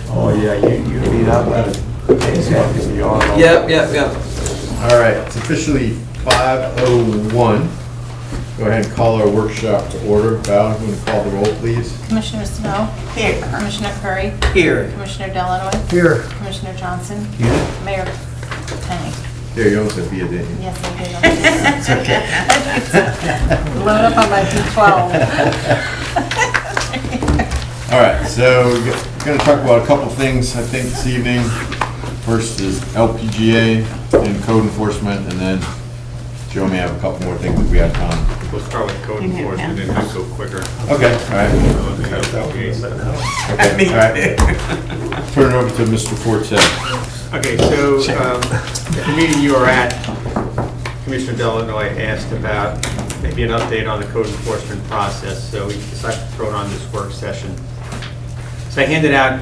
Oh, yeah, you beat up at it. Yep. All right, it's officially 5:01. Go ahead and call our workshop to order. Val, you want to call the roll, please? Commissioner Snow? Here. Commissioner Curry? Here. Commissioner Delanoy? Here. Commissioner Johnson? Here. Mayor Penny? There, you almost said be a day. Yes, I did. It's okay. Load up on my D12. All right, so we're going to talk about a couple things, I think, this evening. First is LPGA and code enforcement, and then Joe may have a couple more things if we have time. We'll start with code enforcement and then go quicker. Okay, all right. Okay, all right. Turn it over to Mr. Forte. Okay, so at the meeting you were at, Commissioner Delanoy asked about maybe an update on the code enforcement process, so we decided to throw it on this work session. So I handed out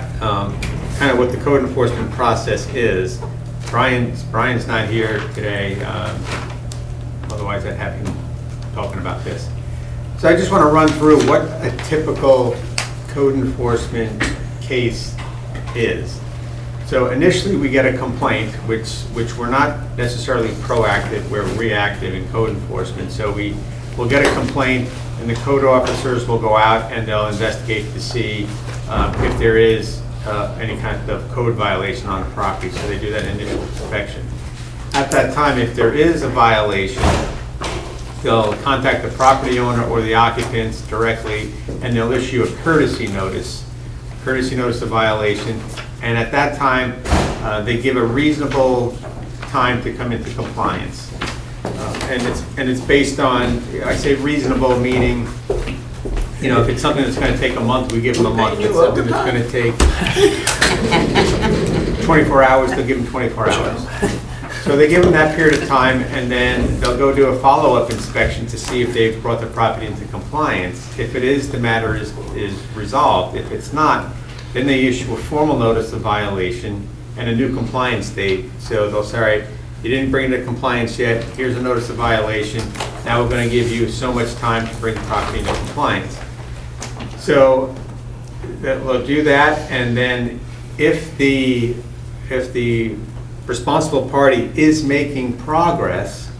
kind of what the code enforcement process is. Brian's not here today, otherwise I'd have him talking about this. So I just want to run through what a typical code enforcement case is. So initially we get a complaint, which we're not necessarily proactive, we're reactive in code enforcement. So we'll get a complaint and the code officers will go out and they'll investigate to see if there is any kind of code violation on the property. So they do that initial inspection. At that time, if there is a violation, they'll contact the property owner or the occupants directly and they'll issue a courtesy notice of violation. And at that time, they give a reasonable time to come into compliance. And it's based on, I say reasonable, meaning, you know, if it's something that's going to take a month, we give them a month. If it's something that's going to take 24 hours, they'll give them 24 hours. So they give them that period of time, and then they'll go do a follow-up inspection to see if they've brought the property into compliance. If it is, the matter is resolved. If it's not, then they issue a formal notice of violation and a new compliance date. So they'll say, all right, you didn't bring it to compliance yet, here's a notice of violation. Now we're going to give you so much time to bring the property into compliance. So we'll do that, and then if the responsible party is making progress,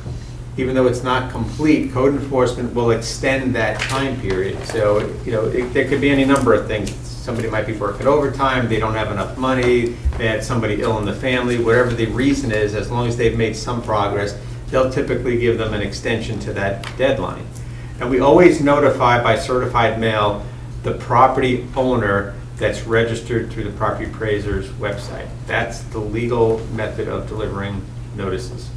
even though it's not complete, code enforcement will extend that time period. So, you know, there could be any number of things. Somebody might be working overtime, they don't have enough money, they had somebody ill in the family, whatever the reason is, as long as they've made some progress, they'll typically give them an extension to that deadline. And we always notify by certified mail the property owner that's registered through the property appraiser's website. That's the legal method of delivering notices.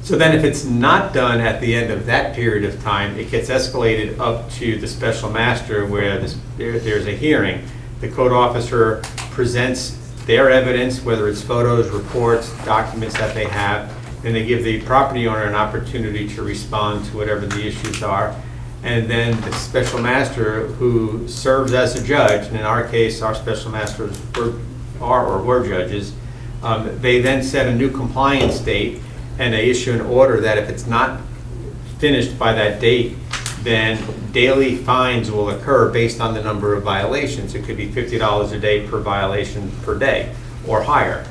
So then if it's not done at the end of that period of time, it gets escalated up to the special master where there's a hearing. The code officer presents their evidence, whether it's photos, reports, documents that they have, and they give the property owner an opportunity to respond to whatever the issues are. And then the special master, who serves as a judge, and in our case, our special masters were judges, they then set a new compliance date, and they issue an order that if it's not finished by that date, then daily fines will occur based on the number of violations. It could be $50 a day per violation per day, or higher.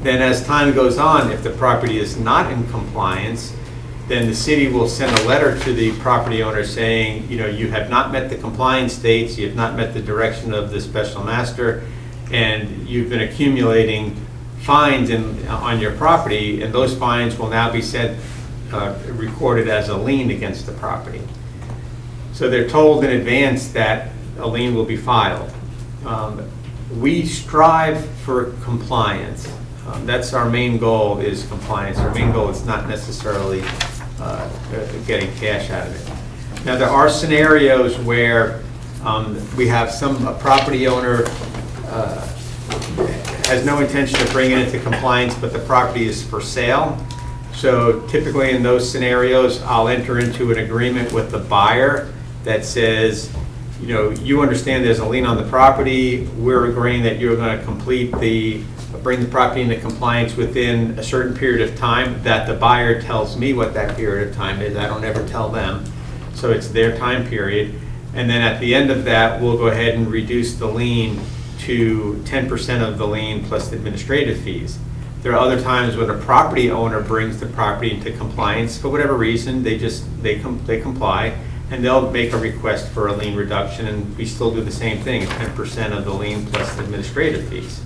Then as time goes on, if the property is not in compliance, then the city will send a letter to the property owner saying, you know, you have not met the compliance dates, you have not met the direction of the special master, and you've been accumulating fines on your property, and those fines will now be recorded as a lien against the property. So they're told in advance that a lien will be filed. We strive for compliance. That's our main goal, is compliance. Our main goal is not necessarily getting cash out of it. Now there are scenarios where we have a property owner has no intention of bringing it to compliance, but the property is for sale. So typically in those scenarios, I'll enter into an agreement with the buyer that says, you know, you understand there's a lien on the property. We're agreeing that you're going to bring the property into compliance within a certain period of time. That the buyer tells me what that period of time is. I don't ever tell them. So it's their time period. And then at the end of that, we'll go ahead and reduce the lien to 10% of the lien plus administrative fees. There are other times when a property owner brings the property into compliance for whatever reason, they comply, and they'll make a request for a lien reduction, and we still do the same thing, 10% of the lien plus administrative fees.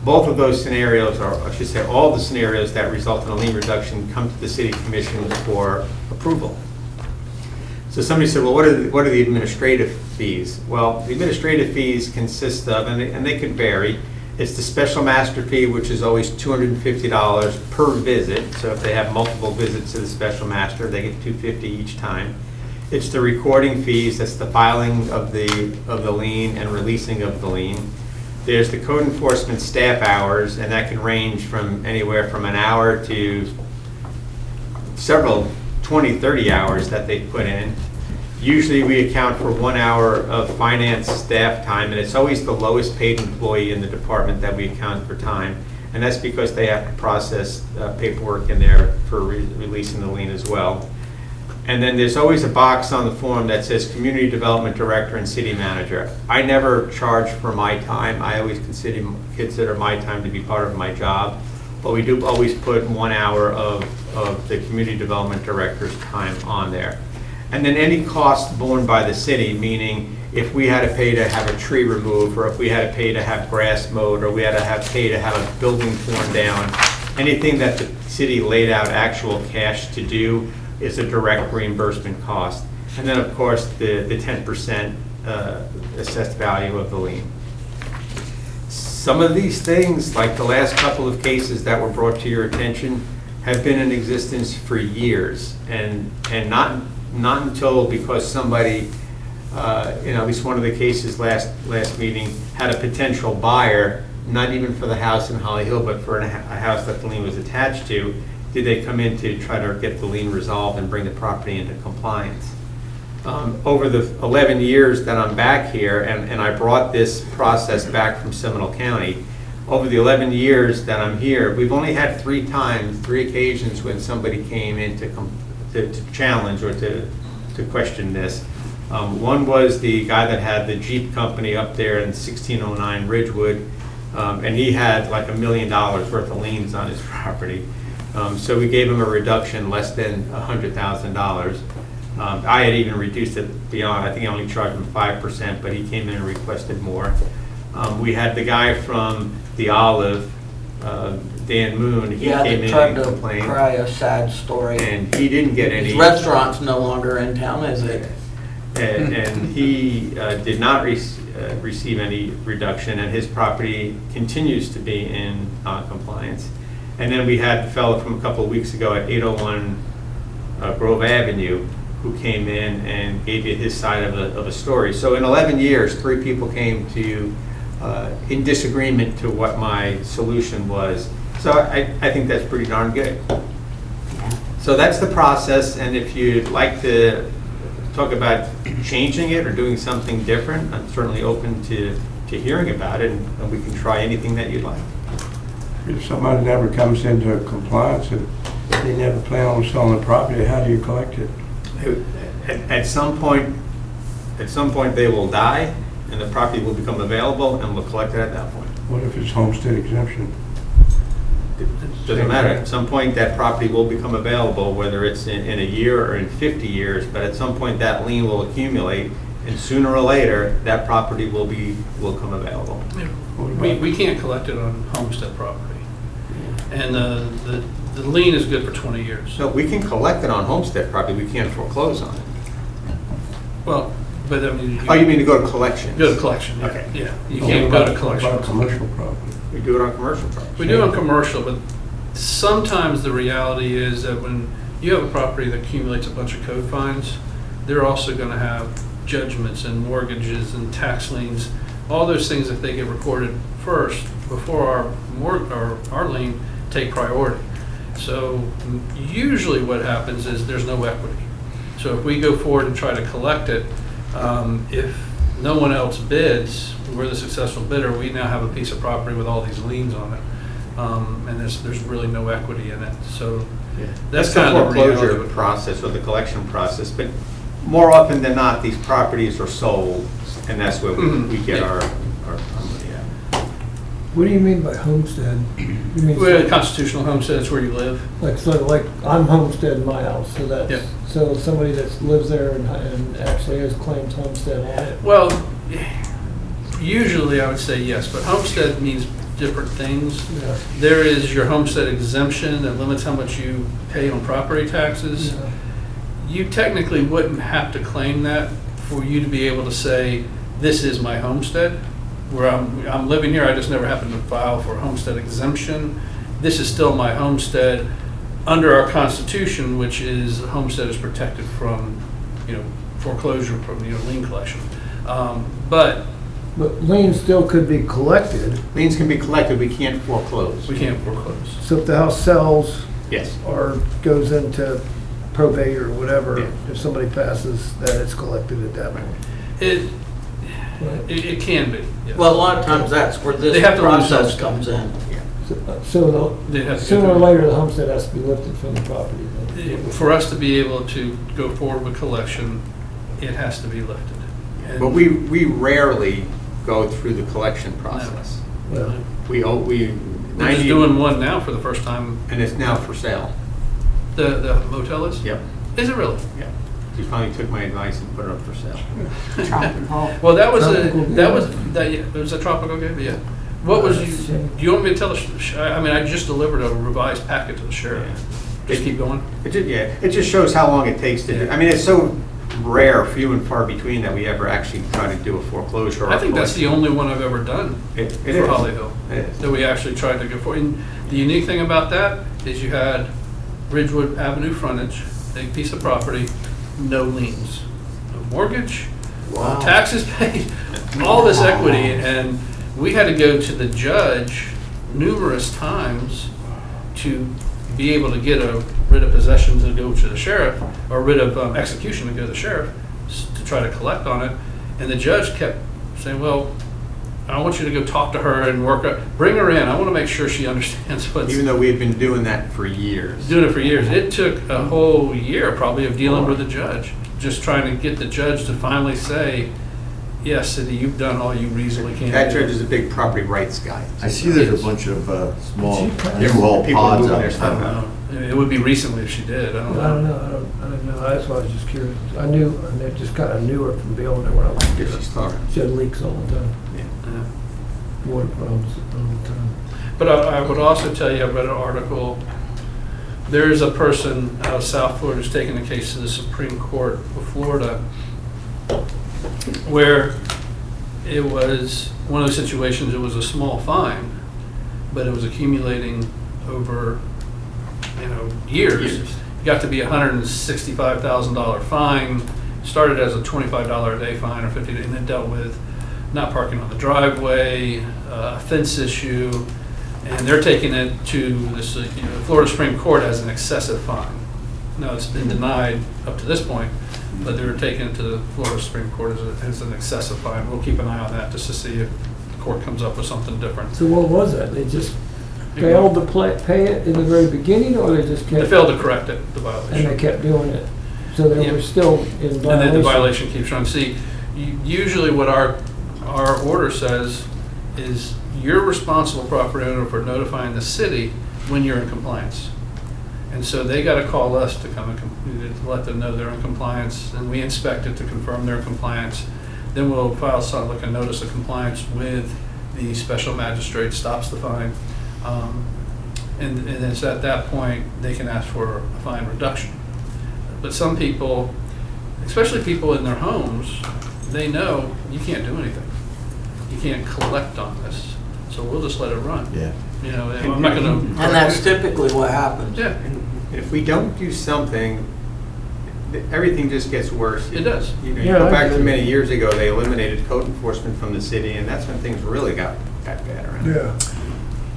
Both of those scenarios, or I should say all the scenarios that result in a lien reduction, come to the city commission for approval. So somebody said, well, what are the administrative fees? Well, the administrative fees consist of, and they can vary. It's the special master fee, which is always $250 per visit. So if they have multiple visits to the special master, they get $250 each time. It's the recording fees, that's the filing of the lien and releasing of the lien. There's the code enforcement staff hours, and that can range from anywhere from an hour to several 20, 30 hours that they put in. Usually we account for 1 hour of finance staff time, and it's always the lowest paid employee in the department that we account for time. And that's because they have to process paperwork in there for releasing the lien as well. And then there's always a box on the form that says Community Development Director and City Manager. I never charge for my time. I always consider my time to be part of my job. But we do always put 1 hour of the Community Development Director's time on there. And then any cost borne by the city, meaning if we had to pay to have a tree removed, or if we had to pay to have grass mowed, or we had to pay to have a building torn down, anything that the city laid out actual cash to do is a direct reimbursement cost. And then, of course, the 10% assessed value of the lien. Some of these things, like the last couple of cases that were brought to your attention, have been in existence for years, and not until because somebody, at least one of the cases last meeting, had a potential buyer, not even for the house in Holly Hill, but for a house that the lien was attached to, did they come in to try to get the lien resolved and bring the property into compliance. Over the 11 years that I'm back here, and I brought this process back from Seminole County, over the 11 years that I'm here, we've only had 3 occasions when somebody came in to challenge or to question this. One was the guy that had the Jeep company up there in 1609 Ridgewood, and he had like $1 million worth of liens on his property. So we gave him a reduction less than $100,000. I had even reduced it beyond, I think I only charged him 5%, but he came in and requested more. We had the guy from the Olive, Dan Moon, he came in and complained. Cry a sad story. And he didn't get any. His restaurant's no longer in town, is it? And he did not receive any reduction, and his property continues to be in compliance. And then we had the fellow from a couple of weeks ago at 801 Grove Avenue who came in and gave you his side of a story. So in 11 years, 3 people came to in disagreement to what my solution was. So I think that's pretty darn good. So that's the process, and if you'd like to talk about changing it or doing something different, I'm certainly open to hearing about it, and we can try anything that you'd like. If somebody never comes into compliance and they never plan on selling the property, how do you collect it? At some point they will die, and the property will become available, and we'll collect it at that point. What if it's homestead exemption? It doesn't matter. At some point, that property will become available, whether it's in a year or in 50 years, but at some point that lien will accumulate, and sooner or later, that property will come available. We can't collect it on homestead property. And the lien is good for 20 years. No, we can collect it on homestead property, we can't foreclose on it. Well, but I mean. Oh, you mean to go to collections? Go to collection, yeah. Okay. Yeah, you can't go to collection. What about commercial property? We do it on commercial property. We do on commercial, but sometimes the reality is that when you have a property that accumulates a bunch of code fines, they're also going to have judgments and mortgages and tax liens, all those things, if they get recorded first before our lien, take priority. So usually what happens is there's no equity. So if we go forward and try to collect it, if no one else bids, we're the successful bidder, we now have a piece of property with all these liens on it. And there's really no equity in it. So Yeah. that's the kind of the reality foreclosure of it. process or the collection process. But more often than not, these properties are sold, and that's where we get our money at. What do you mean by homestead? You mean, Well, a constitutional homestead is where you live. like, so like, I'm homestead in my house, so Yeah. that's, so somebody that lives there and actually has claimed homestead on it? Well, usually I would say yes, but homestead means different things. Yeah. There is your homestead exemption that limits how much you pay on property taxes. Yeah. You technically wouldn't have to claim that for you to be able to say, this is my homestead. Where I'm living here, I just never happened to file for homestead exemption. This is still my homestead under our Constitution, which is homestead is protected from, foreclosure, from, lien collection. But But liens still could be collected, Liens can be collected, we can't foreclose. we can't foreclose. so if the house sells Yes. or goes into probate or whatever, Yeah. if somebody passes, that it's collected at that point. It Right. it can be. Yes. Well, a lot of times that's where They this have to lose process those. comes in. So They have to go sooner or through- later, the homestead has to be lifted from the property then. For us to be able to go forward with collection, it has to be lifted. And- But we rarely go through the collection process. Well, We, We're just 90, doing one now for the first time. and it's now for sale. The motel is? Yep, Is it really? yeah. You finally took my advice and put it up for sale. Tropical. Well, that was Tropical yeah, it was a tropical game, yeah. What was you, do you want me to tell the, I just delivered a revised packet to the sheriff. Just keep going? It just shows how long it takes to do. I mean, it's so rare, few and far between, that we ever actually try to do a foreclosure. or I think that's the collection. only one I've ever done It for is. Hollyhill. It is. That we actually tried to go for. And the unique thing about that is you had Ridgewood Avenue frontage, big piece of property, no liens, no mortgage, no Wow. taxes paid, all this equity, and we had to go to the judge numerous times to be able to get a writ of possession to go to the sheriff, or writ of execution to go to the sheriff, to try to collect on it. And the judge kept saying, well, I want you to go talk to her and bring her in. I want to make sure she understands what's, Even though we've been doing that for years. doing it for years. It took a whole year probably of dealing with the judge, just trying to get the judge to finally say, yes, Cindy, you've done all you reasonably can. That do." judge is a big property rights guy. I see there's a bunch of small U-Haul People pods moving out their there. stuff I don't know. It would be recently if she did. I don't I don't know. know, I don't know, that's why I was just curious. I knew, and it just kind of knew her from being there when I was If there. she's thorough. She had leaks all the time, Yeah. water problems all the time. But I would also tell you, I read an article, there's a person out of South Florida who's taking a case to the Supreme Court of Florida where it was one of those situations, it was a small fine, but it was accumulating over, years. It got to be a $165,000 fine, started as a $25 a day fine or $50, and it dealt with not parking on the driveway, a fence issue, and they're taking it to this, Florida Supreme Court as an excessive fine. Now, it's been denied up to this point, but they're taking it to the Florida Supreme Court as an excessive fine. We'll keep an eye on that just to see if the court comes up with something different. So what was that? They just failed to pay it in the very beginning, or they just They kept? failed to correct it, the And they violation. kept doing it? So they Yeah. were still in And then the violation? violation keeps trying to see, usually what our order says is you're responsible property owner for notifying the city when you're in compliance. And so they got to call us to come and to let them know they're in compliance, and we inspect it to confirm they're in compliance. Then we'll file something like a notice of compliance with the special magistrate, stops the fine. And it's at that point, they can ask for a fine reduction. But some people, especially people in their homes, they know you can't do anything. You can't collect on this, so we'll just let it run. Yeah. I'm not gonna. And that's typically what happens. Yeah, And if we don't do something, everything just gets worse. it does. You Yeah, go I back to agree. many years ago, they eliminated code enforcement from the city, and that's when things really got bad around. Yeah.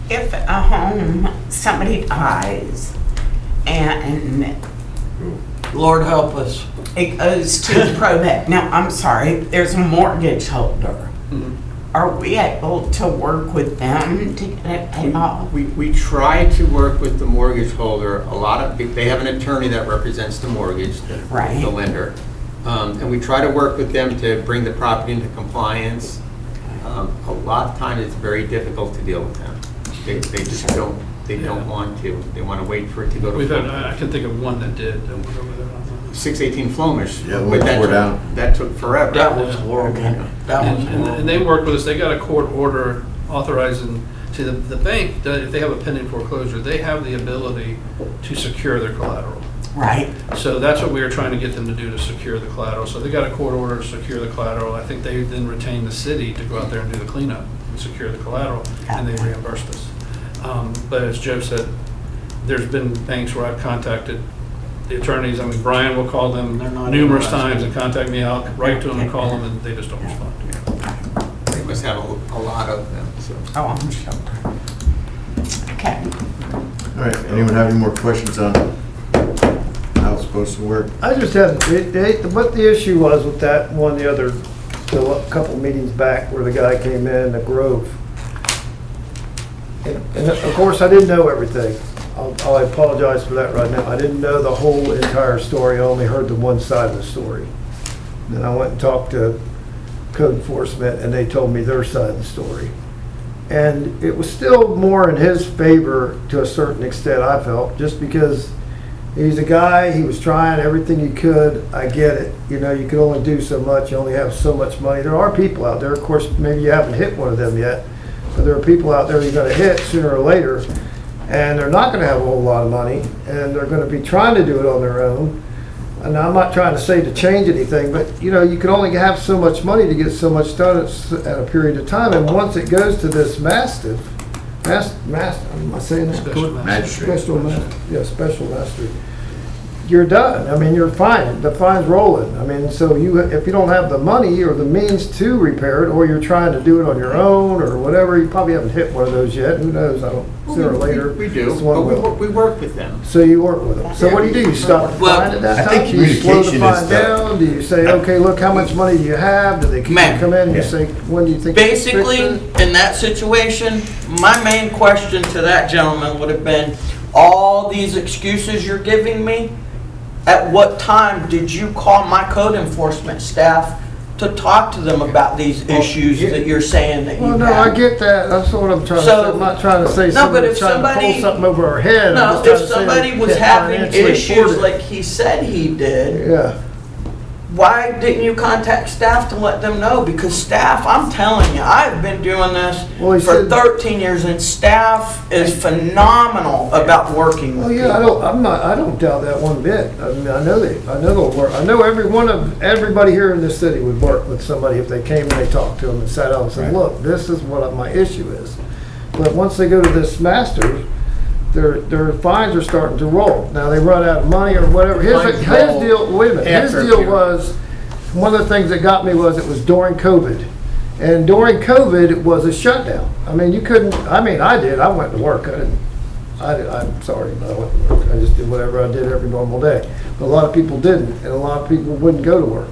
If a home, somebody dies and Lord help us. it goes to probate, now, I'm sorry, there's a mortgage holder. Mhm. Are we able to work with them to get it paid off? We try to work with the mortgage holder. They have an attorney that represents the mortgage, Right. the lender. And we try to work with them to bring the property into compliance. A lot of times, it's very difficult to deal with them. They just don't want to. They want to wait for it to go to. We've had, I can think of one that did, that went over there. 618 Flomish. Yeah, but that tore took- down. That took forever. That was horrible. That was And horrible. they worked with us, they got a court order authorizing, see, the bank, if they have a pending foreclosure, they have the ability to secure their collateral. Right. So that's what we were trying to get them to do, to secure the collateral. So they got a court order to secure the collateral. I think they then retained the city to go out there and do the cleanup and secure the collateral, and they reimbursed us. But as Joe said, there's been banks where I've contacted the attorneys. I mean, Brian will call them They're not numerous interested. times and contact me. I'll write to them and call them, and they just don't respond. They must have a lot of them, so. Oh, I'm sure. Okay. All right, anyone have any more questions on how it's supposed to work? I just have, what the issue was with that one, a couple meetings back where the guy came in, the Grove. And of course, I didn't know everything. I apologize for that right now. I didn't know the whole entire story. I only heard the one side of the story. Then I went and talked to code enforcement, and they told me their side of the story. And it was still more in his favor to a certain extent, I felt, just because he's a guy, he was trying everything he could. I get it. You know, you can only do so much. You only have so much money. There are people out there, of course, maybe you haven't hit one of them yet, but there are people out there you're going to hit sooner or later, and they're not going to have a whole lot of money, and they're going to be trying to do it on their own. And I'm not trying to say to change anything, but you know, you can only have so much money to get so much done at a period of time. And once it goes to this mastiff, am I saying that? Special Magistrate. Special master. You're done. I mean, you're fine. The fine's rolling. I mean, so if you don't have the money or the means to repair it, or you're trying to do it on your own or whatever, you probably haven't hit one of those yet. Who knows? I don't. Sooner or later, We do, this one but will. we work with them. So you work with them. So what do? You stop the Well, fine at that I think time? Do you slow the communication fine is the- down? Do you say, okay, look, how much money do you have? Do they Man. come in and you Yeah. say, when do you think? you fix Basically, it? in that situation, my main question to that gentleman would have been, all these excuses you're giving me, at what time did you call my code enforcement staff to talk to them about these issues that you're saying that you Well, have? no, I get that. That's what I'm trying to So- say. I'm not trying to say No, but somebody's if trying to somebody- pull something over our head. I'm No, just trying if to say somebody we was can't having financially issues afford it. like he said he did, Yeah. why didn't you contact staff to let them know? Because staff, I'm telling you, I've been doing this Well, he for said- 13 years, and staff is phenomenal about working with Well, yeah, people. I don't doubt that one bit. I mean, I know they'll work. I know everybody here in this city would work with somebody if they came and they talked to them and sat down and said, Right. look, this is what my issue is. But once they go to this master, their fines are starting to roll. Now, they run out of money or whatever. The fines His roll deal, wait a minute, his after a deal period. was, one of the things that got me was it was during COVID. And during COVID, it was a shutdown. I mean, you couldn't, I mean, I did, I went to work. I'm sorry, but I went to work. I just did whatever I did every normal day. But a lot of people didn't, and a lot of people wouldn't go to work.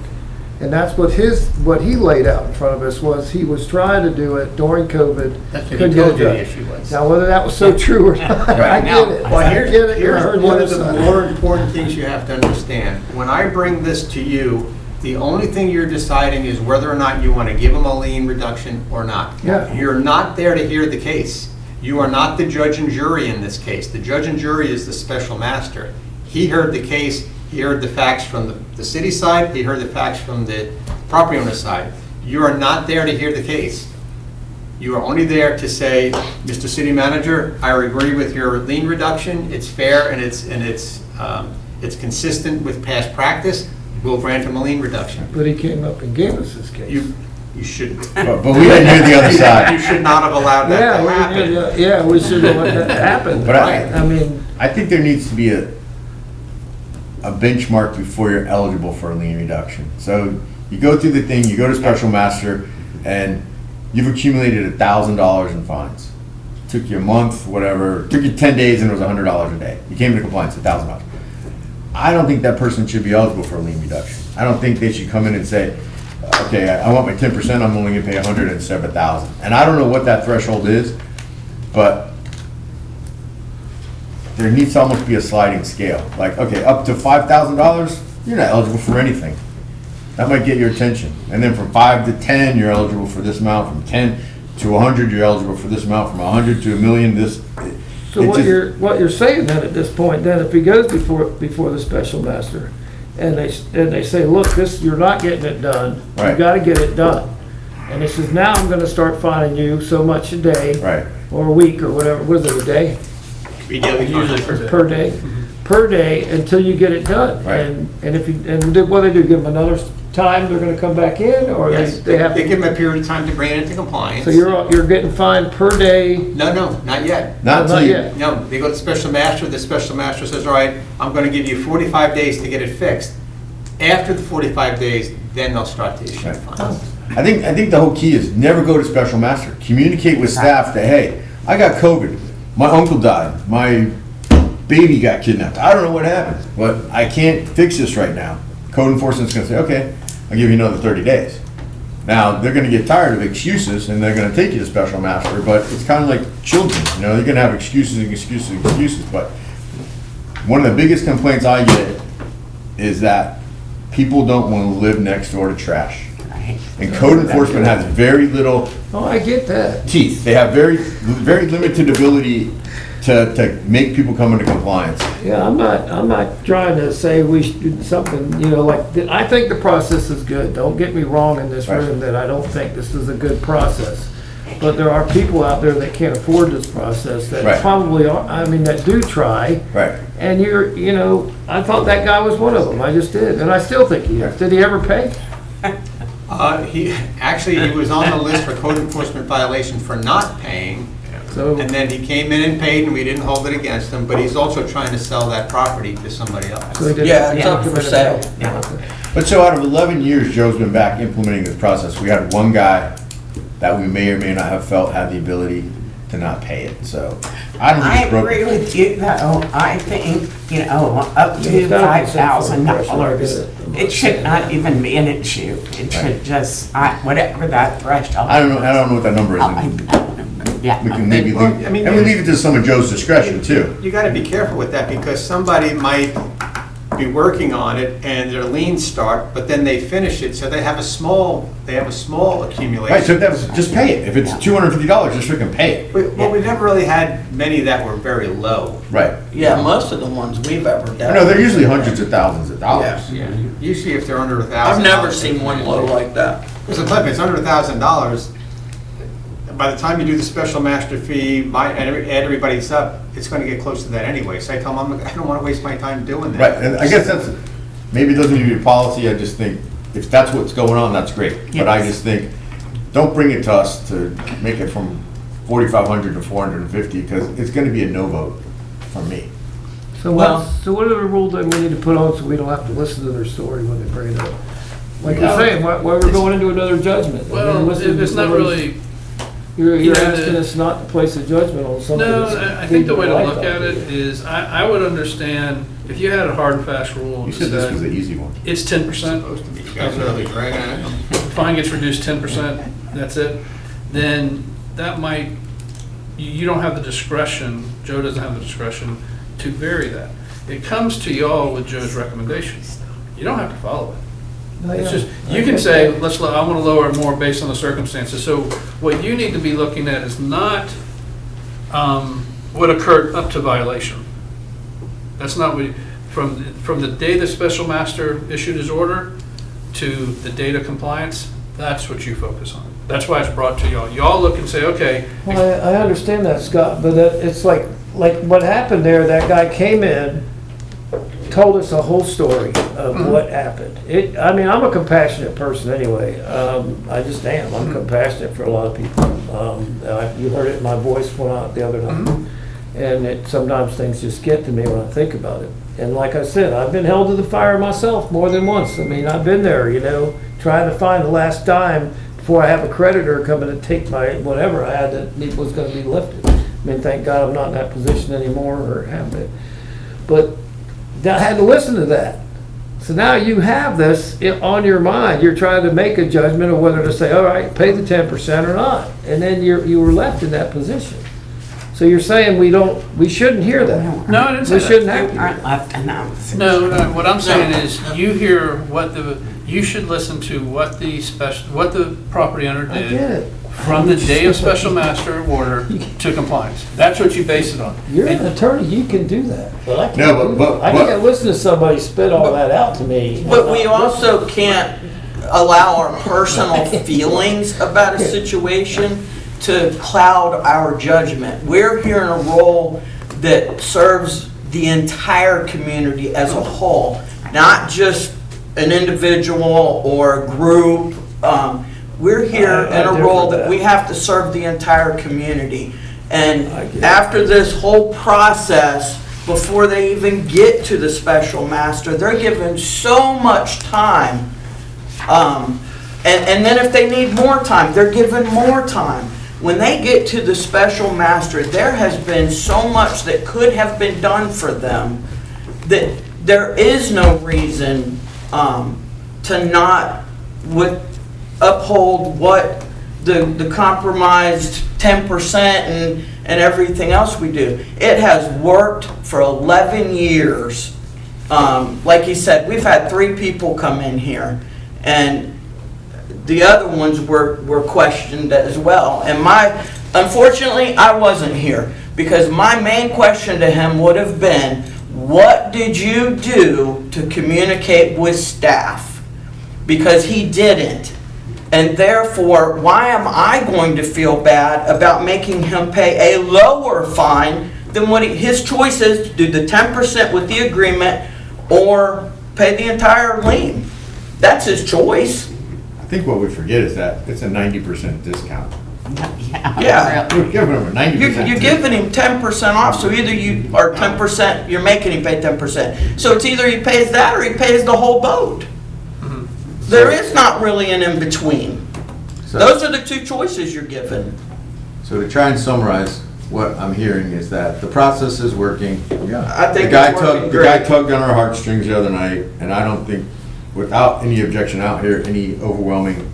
And that's what he laid out in front of us, was he was trying to do it during COVID. That's what he couldn't get told it you the done. issue was. Now, whether that was so true or not, I Now, get it. well, I get it. I here's heard one the of the other side. more important things you have to understand. When I bring this to you, the only thing you're deciding is whether or not you want to give them a lien reduction or not. Yeah. You're not there to hear the case. You are not the judge and jury in this case. The judge and jury is the special master. He heard the case, he heard the facts from the city side, he heard the facts from the property owner side. You are not there to hear the case. You are only there to say, Mr. City Manager, I agree with your lien reduction, it's fair and it's consistent with past practice, we'll grant him a lien reduction. But he came up and gave us his case. You should. But we didn't hear the other You side. should not have allowed that to happen. Yeah, we should have let that happen. But I mean, I think there needs to be a benchmark before you're eligible for a lien reduction. So you go through the thing, you go to special master, and you've accumulated $1,000 in fines. Took you a month, whatever, took you 10 days and it was $100 a day. You came into compliance, $1,000. I don't think that person should be eligible for a lien reduction. I don't think they should come in and say, okay, I want my 10%, I'm only gonna pay 100 instead of 1,000. And I don't know what that threshold is, but there needs to almost be a sliding scale. Like, okay, up to $5,000, you're not eligible for anything. That might get your attention. And then from 5 to 10, you're eligible for this amount. From 10 to 100, you're eligible for this amount. From 100 to 1,000,000, this. So it what just- you're saying then at this point, then if he goes before the special master, and they say, look, this, you're not getting it done. You Right. gotta get it done. And he says, now I'm gonna start fining you so much a day. Right. Or a week, or whatever, was it a day? Usually per day. Per day? Per day until you get it done. Right. And if you, what do they do, give them another time, they're gonna come back in, or Yes, they have? they give them a period of time to bring it into compliance. So you're getting fined per day? No, not yet. Not until Not you. yet. No, they go to the special master, the special master says, all right, I'm gonna give you 45 days to get it fixed. After the 45 days, then they'll start to issue Right. fines. I think the whole key is never go to special master. Communicate with staff that, hey, I got COVID. My uncle died. My baby got kidnapped. I don't know what happened, but I can't fix this right now. Code enforcement's gonna say, okay, I'll give you another 30 days. Now, they're gonna get tired of excuses and they're gonna take you to special master, but it's kind of like children, you know, you're gonna have excuses and excuses and excuses, but one of the biggest complaints I get is that people don't wanna live next door to trash. And code enforcement has very little Oh, I get that. teeth. They have very limited ability to make people come into compliance. Yeah, I'm not trying to say we should do something, you know, like, I think the process is good. Don't get me wrong in this Right. room that I don't think this is a good process. But there are people out there that can't afford this process that Right. probably are, I mean, that do try. Right. And you know, I thought that guy was one of them. I just did. And I still think he is. Did he ever pay? He was on the list for code enforcement violation for not paying, So, and then he came in and paid, and we didn't hold it against him, but he's also trying to sell that property to somebody so else. he didn't. Yeah, it's up for sale. But so out of 11 years, Joe's been back implementing this process. We had one guy that we may or may not have felt had the ability to not pay it. So I don't think I it's broken. agree with you, though. I think, you know, up It's to gotta be some sort of $5,000, pressure. it should not even be an issue. It should just, whatever that threshold. I don't know what that number is. Yeah. We can maybe Well, leave, I mean, and we leave it to some of Joe's discretion too. You gotta be careful with that, because somebody might be working on it, and their liens start, but then they finish it, so they have a small accumulation. Right, so just pay it. If it's $250, just freaking pay it. Well, we've never really had many that were very low. Right. Yeah, most of the ones we've ever done. No, they're usually hundreds of thousands of dollars. Yeah. Usually if they're under $1,000. I've never seen one low like that. So if it's under $1,000, by the time you do the special master fee, add everybody's up, it's gonna get close to that anyway. So I tell them, I don't wanna waste my time doing that. Right, and I guess that's, maybe it doesn't need to be a policy, I just think, if that's what's going on, that's great. But I just think, don't bring it to us to make it from 4,500 to 450, because it's gonna be a no vote from me. So Well- what are the rules that we need to put on so we don't have to listen to their story when they bring it up? Like you're saying, why we're going into another judgment? I mean, Well, listen to it's not somebody's- really, You're you know, asking us not to place a judgment on something no, that's. I think the way to life look out at there. it is, I would understand if you had a hard and fast rule You that said this was the said easy one. it's 10%, Supposed to be, you guys are really dragging it. fine gets reduced 10%, that's it, then that might, you don't have the discretion, Joe doesn't have the discretion to vary that. It comes to y'all with Joe's recommendation. You don't have to follow it. No, It's yeah. just, you can say, I want to lower it more based on the circumstances. So what you need to be looking at is not what occurred up to violation. That's not what, from the day the special master issued his order to the date of compliance, that's what you focus on. That's why it's brought to y'all. Y'all look and say, okay, Well, I understand that, Scott, but it's like what happened there, that guy came in, told us the whole story of what happened. I mean, I'm a compassionate person anyway. I just am. I'm compassionate for a lot of people. You heard it in my voice the other night. And sometimes things just get to me when I think about it. And like I said, I've been held to the fire myself more than once. I mean, I've been there, you know, trying to find the last dime before I have a creditor coming to take my, whatever I had that was gonna be lifted. I mean, thank God I'm not in that position anymore, or have been. But I had to listen to that. So now you have this on your mind. You're trying to make a judgment of whether to say, all right, pay the 10% or not. And then you were left in that position. So you're saying we shouldn't hear that? No, I didn't say We that. shouldn't have to. Aren't left announced. No, what I'm saying is, you hear you should listen to what the property owner I get did it. from the day of special master order to compliance. That's what you base it on. You're an attorney, you can do that. But I can't No, do but, I can't listen to somebody spit all that out to me. But we also can't allow our personal feelings about a situation to cloud our judgment. We're here in a role that serves the entire community as a whole, not just an individual or a group. We're here in a role that we have to serve the entire community. And after this whole process, before they even get to the special master, they're given so much time. And then if they need more time, they're given more time. When they get to the special master, there has been so much that could have been done for them that there is no reason to not uphold what the compromised 10% and everything else we do. It has worked for 11 years. Like he said, we've had 3 people come in here, and the other ones were questioned as well. And unfortunately, I wasn't here, because my main question to him would have been, what did you do to communicate with staff? Because he didn't. And therefore, why am I going to feel bad about making him pay a lower fine than what his choice is to do the 10% with the agreement or pay the entire lien? That's his choice. I think what we forget is that it's a 90% discount. Yeah. We're giving him a 90%. You're giving him 10% off, so either you are 10%, you're making him pay 10%. So it's either he pays that or he pays the whole boat. There is not really an in-between. Those are the 2 choices you're given. So to try and summarize, what I'm hearing is that the process is working. I think The guy it's working the guy great. tugged on our heartstrings the other night, and I don't think, without any objection out here, any overwhelming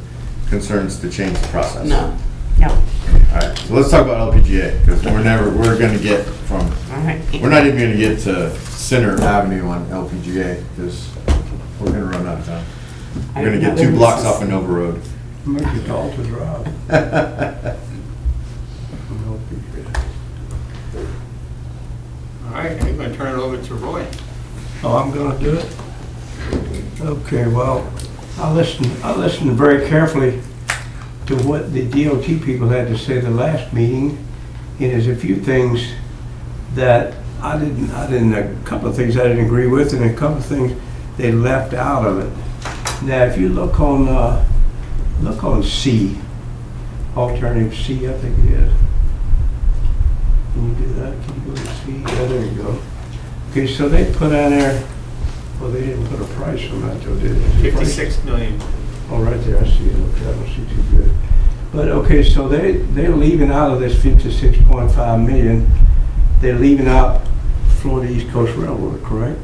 concerns to change the process. No. No. All right, so let's talk about LPGA, because we're gonna get from, All right. we're not even gonna get to Center Avenue on LPGA, because we're gonna run out of time. We're gonna get 2 blocks off of Nova Road. Make it all to drive. All right, I'm going to turn it over to Roy. Oh, I'm gonna do it? Okay, well, I listened very carefully to what the DOT people had to say the last meeting, and there's a few things that a couple of things I didn't agree with, and a couple of things they left out of it. Now, if you look on C, alternative C, I think it is. Can you do that? Can you go to C? Yeah, there you go. Okay, so they put on there, well, they didn't put a price on that, though, did they? 56 million. Oh, right there, I see it, okay, I don't see too good. But, okay, so they're leaving out of this 56.5 million, they're leaving out Florida East Coast Railroad, correct?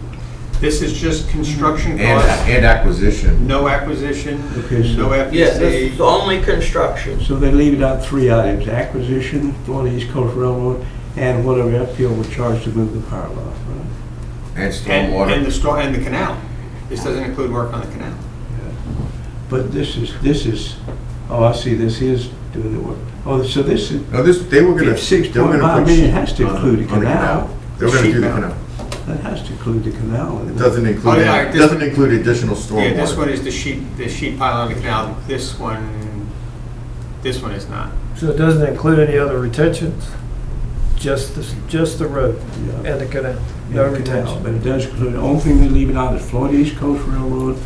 This is just construction costs, And acquisition. no acquisition, Okay, so- no Yeah, this FEC. is only construction. So they're leaving out 3 items, acquisition, Florida East Coast Railroad, and whatever FPO would charge to move the power line, right? And And stormwater. and the canal. This doesn't include work on the canal. But this is, oh, I see, this is doing the work. Oh, so this is, No, they were gonna. 6.5 million has to include the on canal. They were gonna do the Sheet canal. That has to include the canal. It doesn't Oh, include, yeah, it doesn't include additional Yeah, this one stormwater. is the sheet pile on the canal. This one is not. So it doesn't include any other retentions? Just the road Yeah. and the canal? No Yeah, the canal, retention? but it does include, the only thing they're leaving out is Florida East Coast Railroad,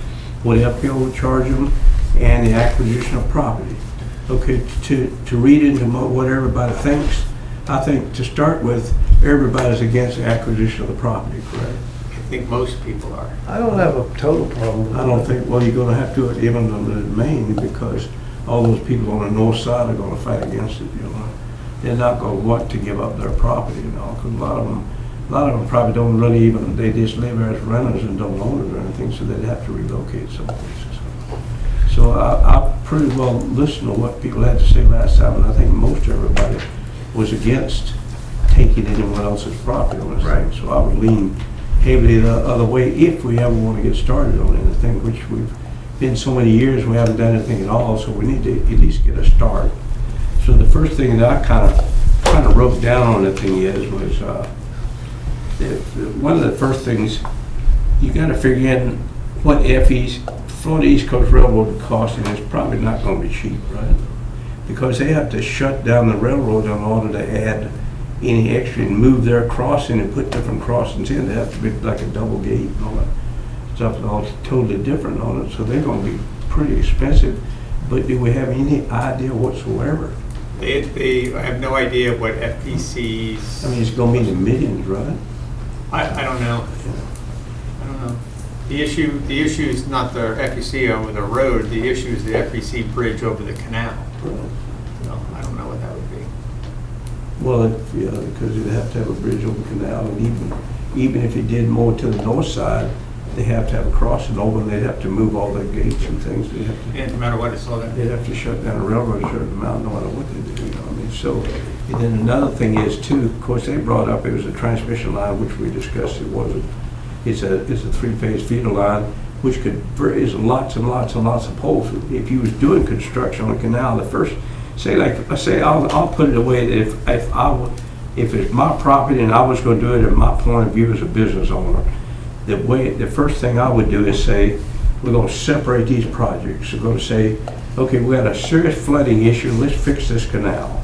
what FPO would charge them, and the acquisition of property. Okay, to read into what everybody thinks, I think to start with, everybody's against the acquisition of the property, correct? I think most people are. I don't have a total problem with I don't think, well, you're gonna have to do it even on the main, because all those people on the north side are gonna fight against it, you know? They're not gonna want to give up their property, you know, because a lot of them probably don't really even, they just live as renters and don't own it or anything, so they'd have to relocate someplace. So I pretty well listened to what people had to say last time, and I think most everybody was against taking anyone else's property on this thing. So I would lean heavily the other way if we ever want to get started on anything, which we've been so many years, we haven't done anything at all, so we need to at least get a start. So the first thing that I kind of wrote down on the thing was one of the first things, you got to figure in what Florida East Coast Railroad would cost, and it's probably not going to be cheap, right? Because they have to shut down the railroad in order to add any extra and move their crossing and put different crossings in. They have to be like a double gate and all that stuff, all totally different on it. So they're going to be pretty expensive. But do we have any idea whatsoever? I have no idea what FPC's. I mean, it's going to be in the millions, right? I don't know. I don't know. The issue is not the FPC over the road. The issue is the FPC bridge over the canal. Right. So I don't know what that would be. Well, yeah, because you'd have to have a bridge over the canal, and even if you did more to the north side, they have to have a crossing over, and they'd have to move all their gates and things. They'd have to, Yeah, no matter what, it's all that. they'd have to shut down a railroad, shut them out, no matter what they do, you know what I mean? So, and then another thing is too, of course, they brought up, it was a transmission line, which we discussed, it's a three-phase feeder line, which is lots and lots and lots of poles. If you was doing construction on a canal, the first, I'll put it away that if it's my property and I was going to do it at my point of view as a business owner, the first thing I would do is say, we're going to separate these projects. We're going to say, okay, we got a serious flooding issue, let's fix this canal.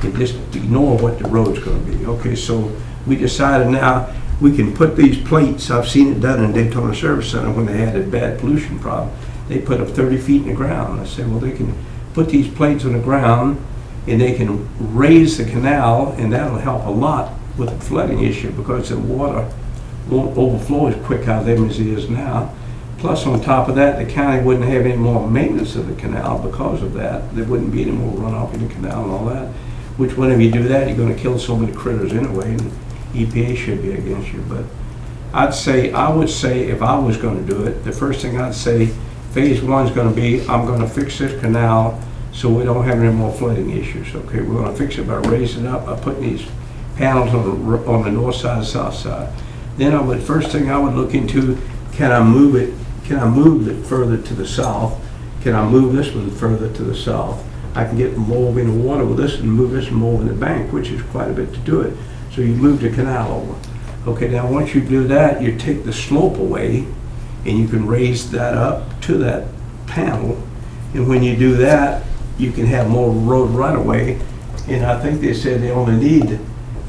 And just ignore what the road's going to be. Okay, so we decided now we can put these plates. I've seen it done in Daytona Service Center when they had a bad pollution problem. They put up 30 feet in the ground. I said, well, they can put these plates on the ground and they can raise the canal, and that'll help a lot with the flooding issue because the water won't overflow as quick out of them as it is now. Plus, on top of that, the county wouldn't have any more maintenance of the canal because of that. There wouldn't be any more runoff in the canal and all that. Which, whenever you do that, you're going to kill so many critters anyway, and EPA should be against you. But I would say, if I was going to do it, the first thing I'd say, phase one's going to be, I'm going to fix this canal so we don't have any more flooding issues. Okay, we're going to fix it by raising it up, by putting these panels on the north side and south side. Then first thing I would look into, can I move it further to the south? Can I move this one further to the south? I can get more in the water with this and move this more in the bank, which is quite a bit to do it. So you move the canal over. Okay, now once you do that, you take the slope away and you can raise that up to that panel. And when you do that, you can have more road right away. And I think they said they only need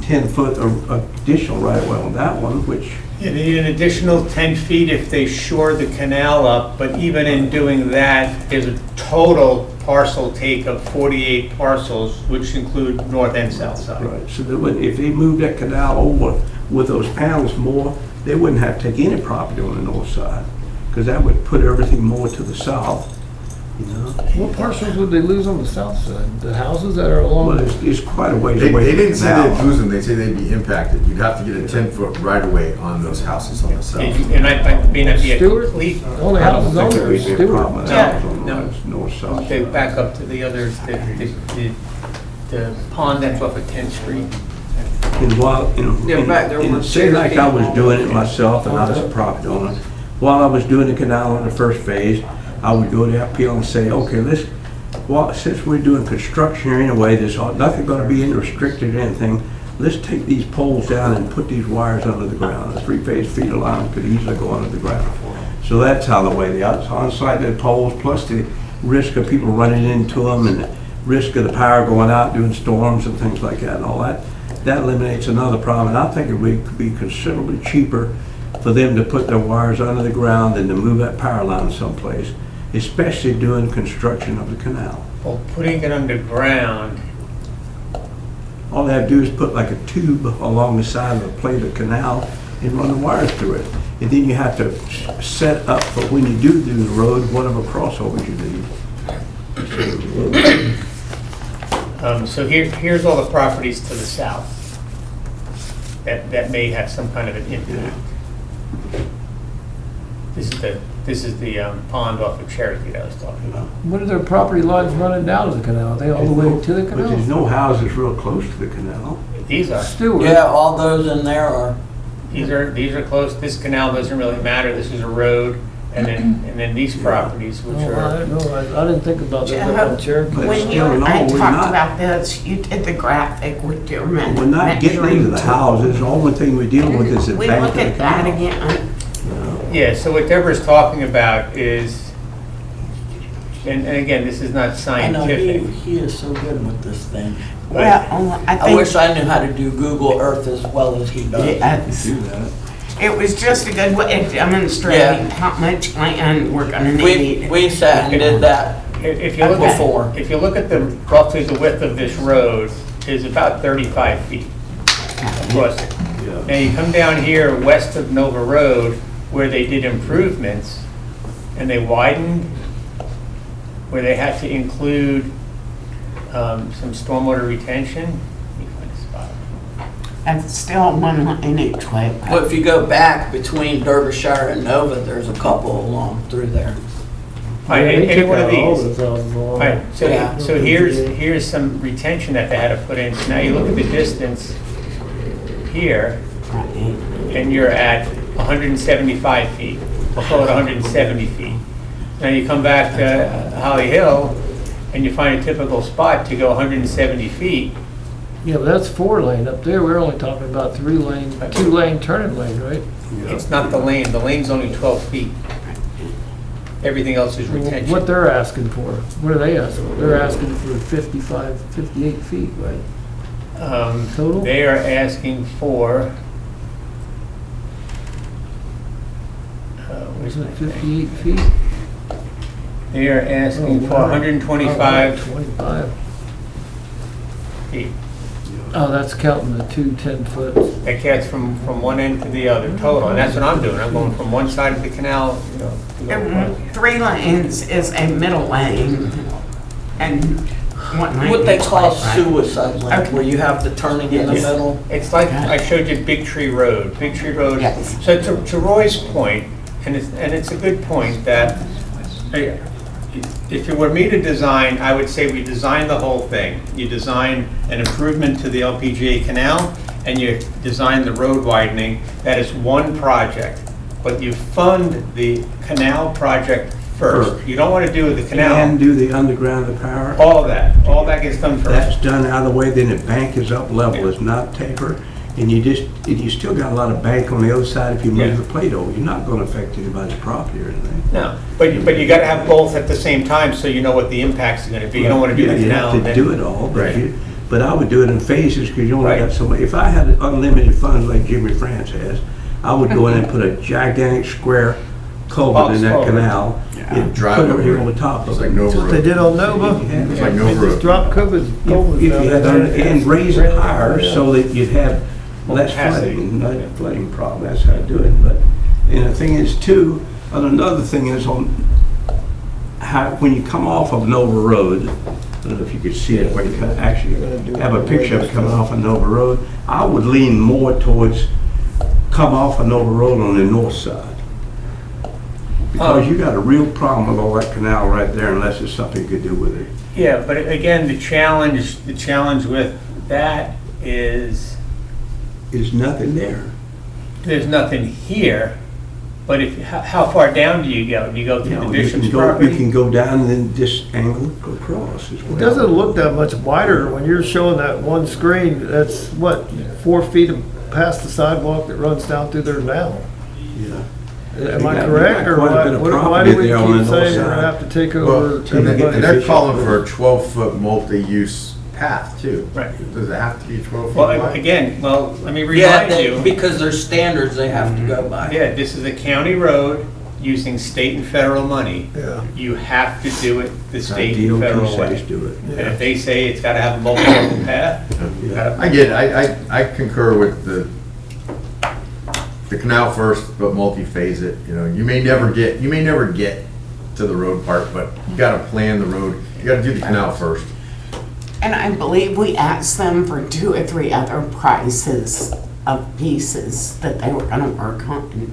10 foot of additional right away on that one, which. You need an additional 10 feet if they shore the canal up, but even in doing that, there's a total parcel take of 48 parcels, which include north and south side. Right, so if they moved that canal over with those panels more, they wouldn't have to take any property on the north side, because that would put everything more to the south, you know? What parcels would they lose on the south side? The houses that are along? Well, it's quite a ways They away. they from the didn't say canal. they'd lose them, they say they'd be impacted. You'd have to get a 10-foot right-of-way on those houses on the south. And I may not be a Stewart? complete, The only I don't houses on think there is there'd be a problem Stewart. with houses on No. the north, south. to side. back up to the others, the pond that's off of 10th Street. And while, Yeah, back there where say like I was Sarah doing it myself and I was a property owner, while I was doing the canal in the first phase, I would go to FPL and say, okay, since we're doing construction here anyway, there's nothing gonna be any restricted or anything, let's take these poles down and put these wires under the ground. A three-phase feeder line could easily go under the ground. So that's how the way the on-site poles, plus the risk of people running into them and the risk of the power going out during storms and things like that and all that. That eliminates another problem, and I think it would be considerably cheaper for them to put their wires under the ground than to move that power line someplace, especially doing construction of the canal. Well, putting it underground, All they have to do is put like a tube along the side of the plate of the canal and run the wires through it. And then you have to set up for when you do the road, whatever crossovers you need. so here's all the properties to the south that may have some kind of an impact. This is This is the pond off of Cherokee that I was talking about. What are their property lines running down to the canal? Are they all the way to the But there's canal? no houses real close to the canal. These are, Stewart. Yeah, all those in there are, these are close. This canal doesn't really matter. This is a road. And then these properties, which Oh, I are, didn't know, I didn't think about that Jeff, on Cherokee. But When you still, and no, I we're talked not. about this, you did the graphic with your We're not getting into the houses. The only thing we're dealing with is the We bank look of the at that canal. again. yeah, so what Deborah's talking about is, and again, this is not I know, scientific. he is so good with this thing. Well, I I think. wish I knew how to do Google Earth as well as he does. Yes. Do that. It was just a good way of demonstrating Yeah. how much land we're gonna We, need. we sat and did that If you look at, before. if you look at the, roughly the width of this road is about 35 feet across it. Yeah. Now you come down here west of Nova Road where they did improvements and they widened, where they had to include some stormwater retention. Let me find a spot. That's still one line each way. Well, if you go back between Derbyshire and Nova, there's a couple along through there. Right, Yeah, they any took one of out all these. the thousands along. Right, so, Yeah. so here's some retention that they had to put in. So now you look at the distance here, Right. and you're at 175 feet. We'll call it 170 feet. Now you come back to Holly Hill, and you find a typical spot to go 170 feet. Yeah, but that's 4 lane up there. We're only talking about 3 lane, 2 lane turning lane, right? It's not the lane, the lane's only 12 feet. Everything else is What retention. they're asking for, what are they asking? for? They're asking for 55, 58 feet, right? Total? They are asking for, where's Isn't my it thing? 58 feet? They are asking for Oh, wow. 125 25. feet. Oh, that's counting the 2 10-foot. That gets from one end to the other total, and that's what I'm doing. I'm going from one side of the canal, you know, to the other And one. 3 lanes is a middle lane and 1 lane. What they each call way, right? suicide lane, Okay. where you have the turning in the Yes. middle. It's like I showed you Big Tree Road. Big Tree Road. Yes. So to Roy's point, and it's a good point, that if it were me to design, I would say we design the whole thing. You design an improvement to the LPGA canal, and you design the road widening. That is one project, but you fund the canal project first. You don't want to do the And canal, do the underground, the power. all that gets done That's first. done out of the way, then the bank is up level, it's not taper. And you still got a lot of bank on the other side if you Yeah. move the plate over. You're not gonna affect anybody's property or anything. No, but you got to have both at the same time, so you know what the impacts are going to be. You don't want to do Yeah, the you canal. have and to then- do it all, Right. but I would do it in phases, because you only Right. got so much. If I had unlimited funds like Jimmy France has, I would go in and put a gigantic square culvert in that Box culvert. canal. and Drive put over everything it. on the top It's of like it. Nova That's what they Road. did on Nova. It's like If Nova They Road. just dropped culverts you had, and raise it higher so that you'd have less Capacity. flooding, not a flooding problem, that's how to do it, but, and the thing is too, and another thing is on how, when you come off of Nova Road, I don't know if you could see it, where you can actually have a picture of it coming off of Nova Road, I would lean more towards come off of Nova Road on the north side. Because you got a real problem with all that canal right there unless there's something you could do with it. Yeah, but again, the challenge with that is There's nothing there. there's nothing here, but how far down do you go? Do you go through You the know, you bishop's can go, you property? can go down and then just angle, go across as well. It doesn't look that much wider when you're showing that one screen. That's what, 4 feet past the sidewalk that runs down through there now. Yeah. Am You I got correct, or quite a bit of why property do we there on the keep north saying we're gonna side. have to take Well, over and they're everybody's? calling for a 12-foot multi-use path too. Right. Does it have to be 12 feet Well, wide? again, let me Yeah, remind you. because there's standards they have to go by. Yeah, this is a county road using state and federal money. Yeah. You have to do it the state DOT and federal says way. do it. And if they say it's got to have a multi-level path, you Yeah. gotta- I get it. I concur with the canal first, but multi-phase it. You know, you may never get to the road part, but you gotta plan the road. You gotta do the canal first. And I believe we asked them for 2 or 3 other prices of pieces that they were gonna work on.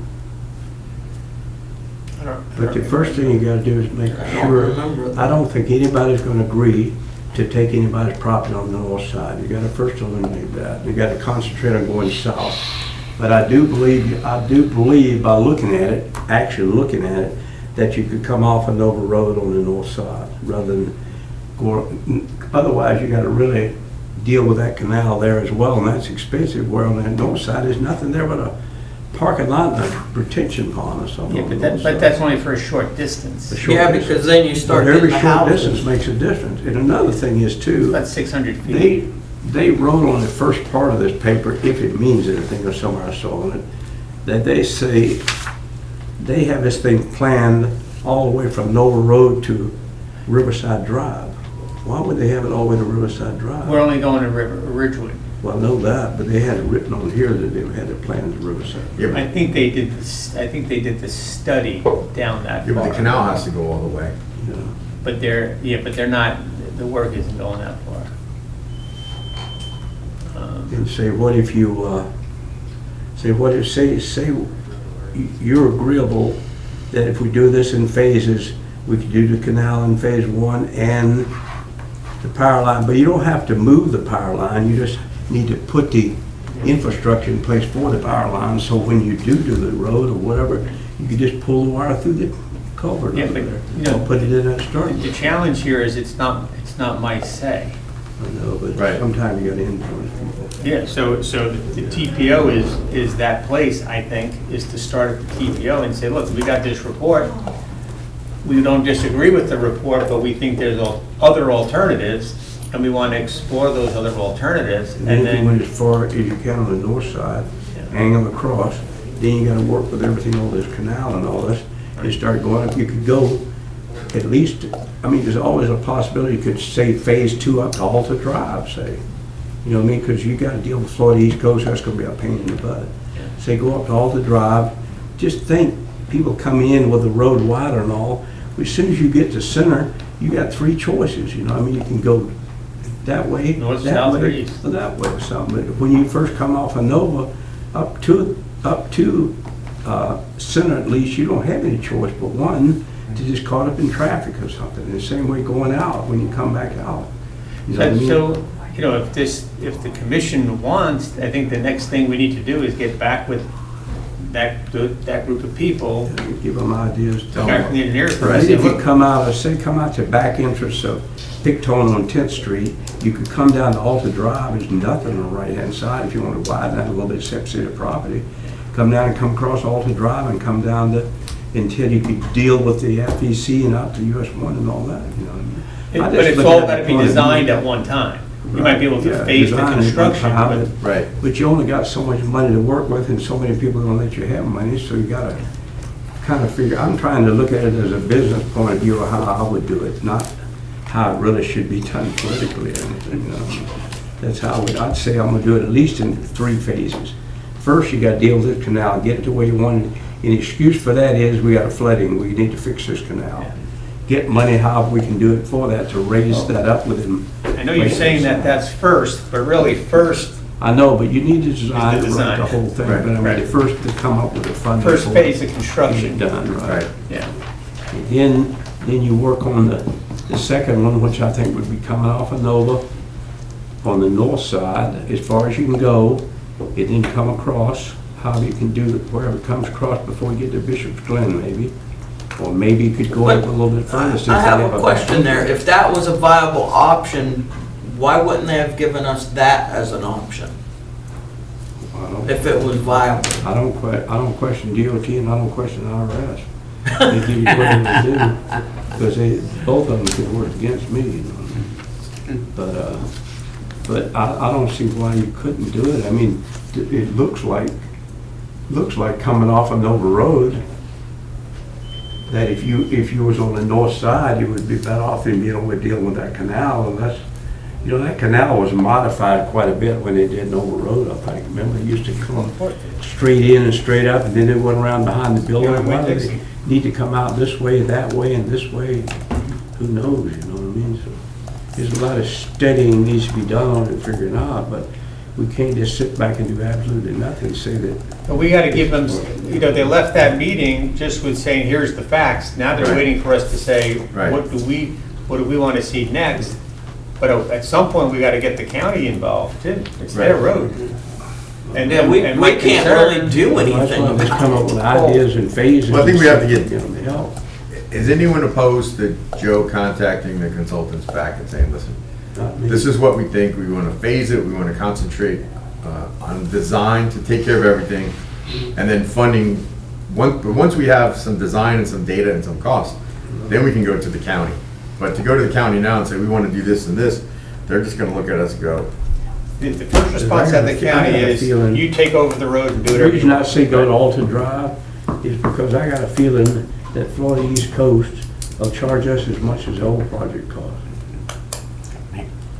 But the first thing you gotta do is make I don't sure, remember that. I don't think anybody's gonna agree to take anybody's property on the north side. You gotta first eliminate that. You gotta concentrate on going south. But I do believe by looking at it, actually looking at it, that you could come off of Nova Road on the north side rather than go, otherwise you gotta really deal with that canal there as well, and that's expensive, where on the north side, there's nothing there but a parking lot and a retention pond or something. Yeah, on the but that, north but side. that's only for a short distance. A short Yeah, distance. because then you start But getting every the short distance houses. makes a difference. And another thing is too, About 600 feet. they wrote on the first part of this paper, if it means anything, or somewhere I saw it, that they say they have this thing planned all the way from Nova Road to Riverside Drive. Why would they have it all the way to Riverside Drive? We're only going to Ridgewood. Well, I know that, but they had it written on here that they had it planned to Riverside. Yeah, I but, think they did this, I think they did the study down that yeah, but far. the canal has to go all the way. You know. But they're not, the work isn't going that far. And say, what if you, say you're agreeable that if we do this in phases, we could do the canal in phase one and the power line, but you don't have to move the power line, you just need to put the infrastructure in place for the power line, so when you do the road or whatever, you can just pull the wire through the culvert Yeah, over but, there. you know, Put it in that start. The challenge here is it's not my say. I know, but Right. sometimes you gotta influence people. Yeah, so the TPO is that place, I think, is to start at the TPO and say, look, we got this report. We don't disagree with the report, but we think there's other alternatives, and we want to explore those other alternatives. And then And if you went then, as far as you can on the north side, Yeah. hang them across, then you gotta work with everything on this canal and all this, and start going up. You could go at least, I mean, there's always a possibility you could say phase two up to Alta Drive, say. You know what I mean? Because you gotta deal with Florida East Coast, that's gonna be a pain in the butt. Say go up to Alta Drive, just think, people come in with the road wider and all, as soon as you get to center, you got three choices, you know, I mean, you can go that way, North, that south, or way, east. or that way or something. But when you first come off of Nova, up to center at least, you don't have any choice but one, to just caught up in traffic or something. And the same way going out, when you come back out. You know what I mean? so, you know, if the commission wants, I think the next thing we need to do is get back with that group of people, Give them ideas. Tell back them. from the engineering firm. Maybe say, if you look, come out, come out to back entrance of Picton on 10th Street, you could come down to Alta Drive, there's nothing on the right-hand side if you want to widen that a little bit, except city property. Come down and come across Alta Drive and come down to, until you could deal with the FEC and out to US 1 and all that, you know what I mean? I But just it's look all at got to the be point of designed view. at one time. You might be able Yeah, to phase the design it, construction, have but it. Right. But you only got so much money to work with, and so many people are gonna let you have money, so you gotta kind of figure, I'm trying to look at it as a business point of view of how I would do it, not how it really should be done politically or anything, you know. That's how I'd say I'm gonna do it at least in 3 phases. First, you gotta deal with this canal, get it to where you want it. An excuse for that is we got a flooding, we need to fix this canal. Get money, how we can do it for that, to raise that up within. I know you're saying that that's first, but really first I know, but you need to design Is the it right, the design. whole thing, Right, but I mean, right. the first to come up with a funding. First for phase of it, construction. get it done, right? Right. Yeah. Then you work on the second one, which I think would be coming off of Nova, on the north side, as far as you can go, and then come across, how you can do it, wherever it comes across before you get to Bishop's Glen, maybe. Or maybe you could go up a little bit further. since I they have a question there. If that was a viable option, why wouldn't they have given us that as an option? I don't- If it was viable? I don't question DOT and I don't question IRS. They give you what they do, because both of them could work against me, you know. But I don't see why you couldn't do it. I mean, it looks like coming off of Nova Road, that if you was on the north side, you would be better off than being over dealing with that canal, and that's, you know, that canal was modified quite a bit when they did Nova Road, I think. Remember, it used to come straight in and straight up, and then it went around behind the building. Yeah, Why do Dixie. they need to come out this way, that way, and this way? Who knows, you know what I mean? So there's a lot of studying needs to be done on it, figuring out, but We can't just sit back and do absolutely nothing, say that, But we gotta give them, you know, they left that meeting just with saying, here's the facts. Now they're Right. waiting for us to say, Right. what do we wanna see next? But at some point, we gotta get the county involved too. It's their Right. road. And Yeah, we and my can't concern- really do that's why anything let's come up with about it. ideas and phases. Well, I think we have to and get- stuff, you know, to help. Is anyone opposed to Joe contacting the consultants back and saying, listen, Not me. this is what we think, we want to phase it, we want to concentrate on design to take care of everything, and then funding, once we have some design and some data and some cost, then we can go to the county. But to go to the county now and say, we want to do this and this, they're just going to look at us and go, The first response at the county I got a is, feeling- you take over the road and do The whatever you reason I want. say go to Alton Drive is because I got a feeling that Florida East Coast will charge us as much as the whole project cost.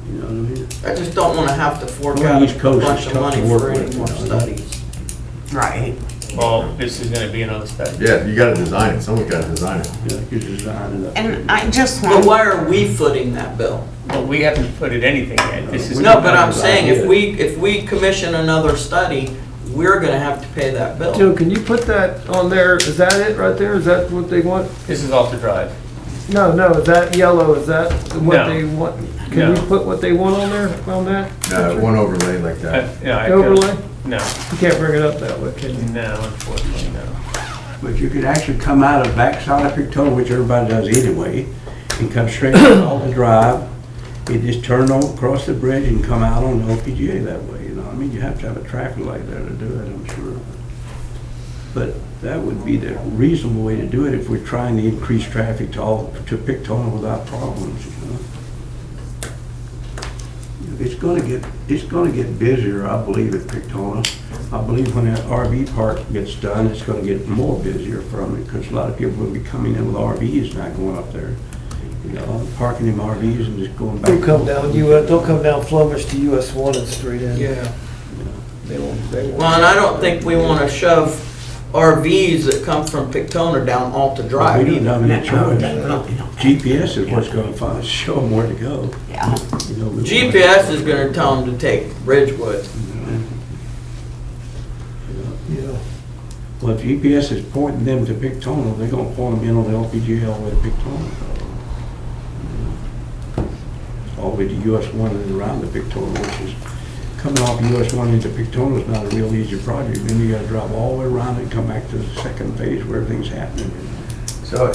You know what I mean? I just don't wanna have to fork Well, out a East Coast is bunch of tough to money work for any with, more you know. studies. Right. Well, this is gonna be another study. yeah, you got to design it, someone's got to design it. You know, you design it up. And I just But want, why are we footing that bill? But we haven't put it anything yet. This is. No, but I'm saying if we commission another study, we're gonna have to pay that bill. Joe, can you put that on there? Is that it right there? Is that what they want? This is off the drive. No, is that yellow? Is that what No. they want? Can No. you put what they want on there, on that? No, one overlay like that. Yeah, I Overlay? No, You can't bring it up that way, can you? no, unfortunately, no. But you could actually come out of backside of Pictou, which everybody does anyway, and come straight down Alton Drive. You just turn on, across the bridge and come out on LPGA that way, you know? I mean, you have to have a traffic light there to do it, I'm sure. But that would be the reasonable way to do it if we're trying to increase traffic to Pictou without problems, you know? It's gonna get busier, I believe, at Pictou. I believe when that RV park gets done, it's gonna get more busier from it, because a lot of people will be coming in with RVs, not going up there. You know, parking in RVs and just going back. They'll come down, they'll come down Flemish to US 1 and straight in. Yeah. They won't. Well, and I don't think we wanna shove RVs that come from Pictona down Alta We Drive don't either. have any choice. no. GPS is what's gonna show them where to go. Yeah. You know, we- GPS is gonna tell them to take Ridgewood. Yeah. Well, if GPS is pointing them to Pictou, they're gonna point them in on the LPGA all the way to Pictou. All the way to US 1 and around the Pictou, which is, coming off US 1 into Pictou is not a real easy project. Then you gotta drive all the way around and come back to the second phase where everything's happening. So,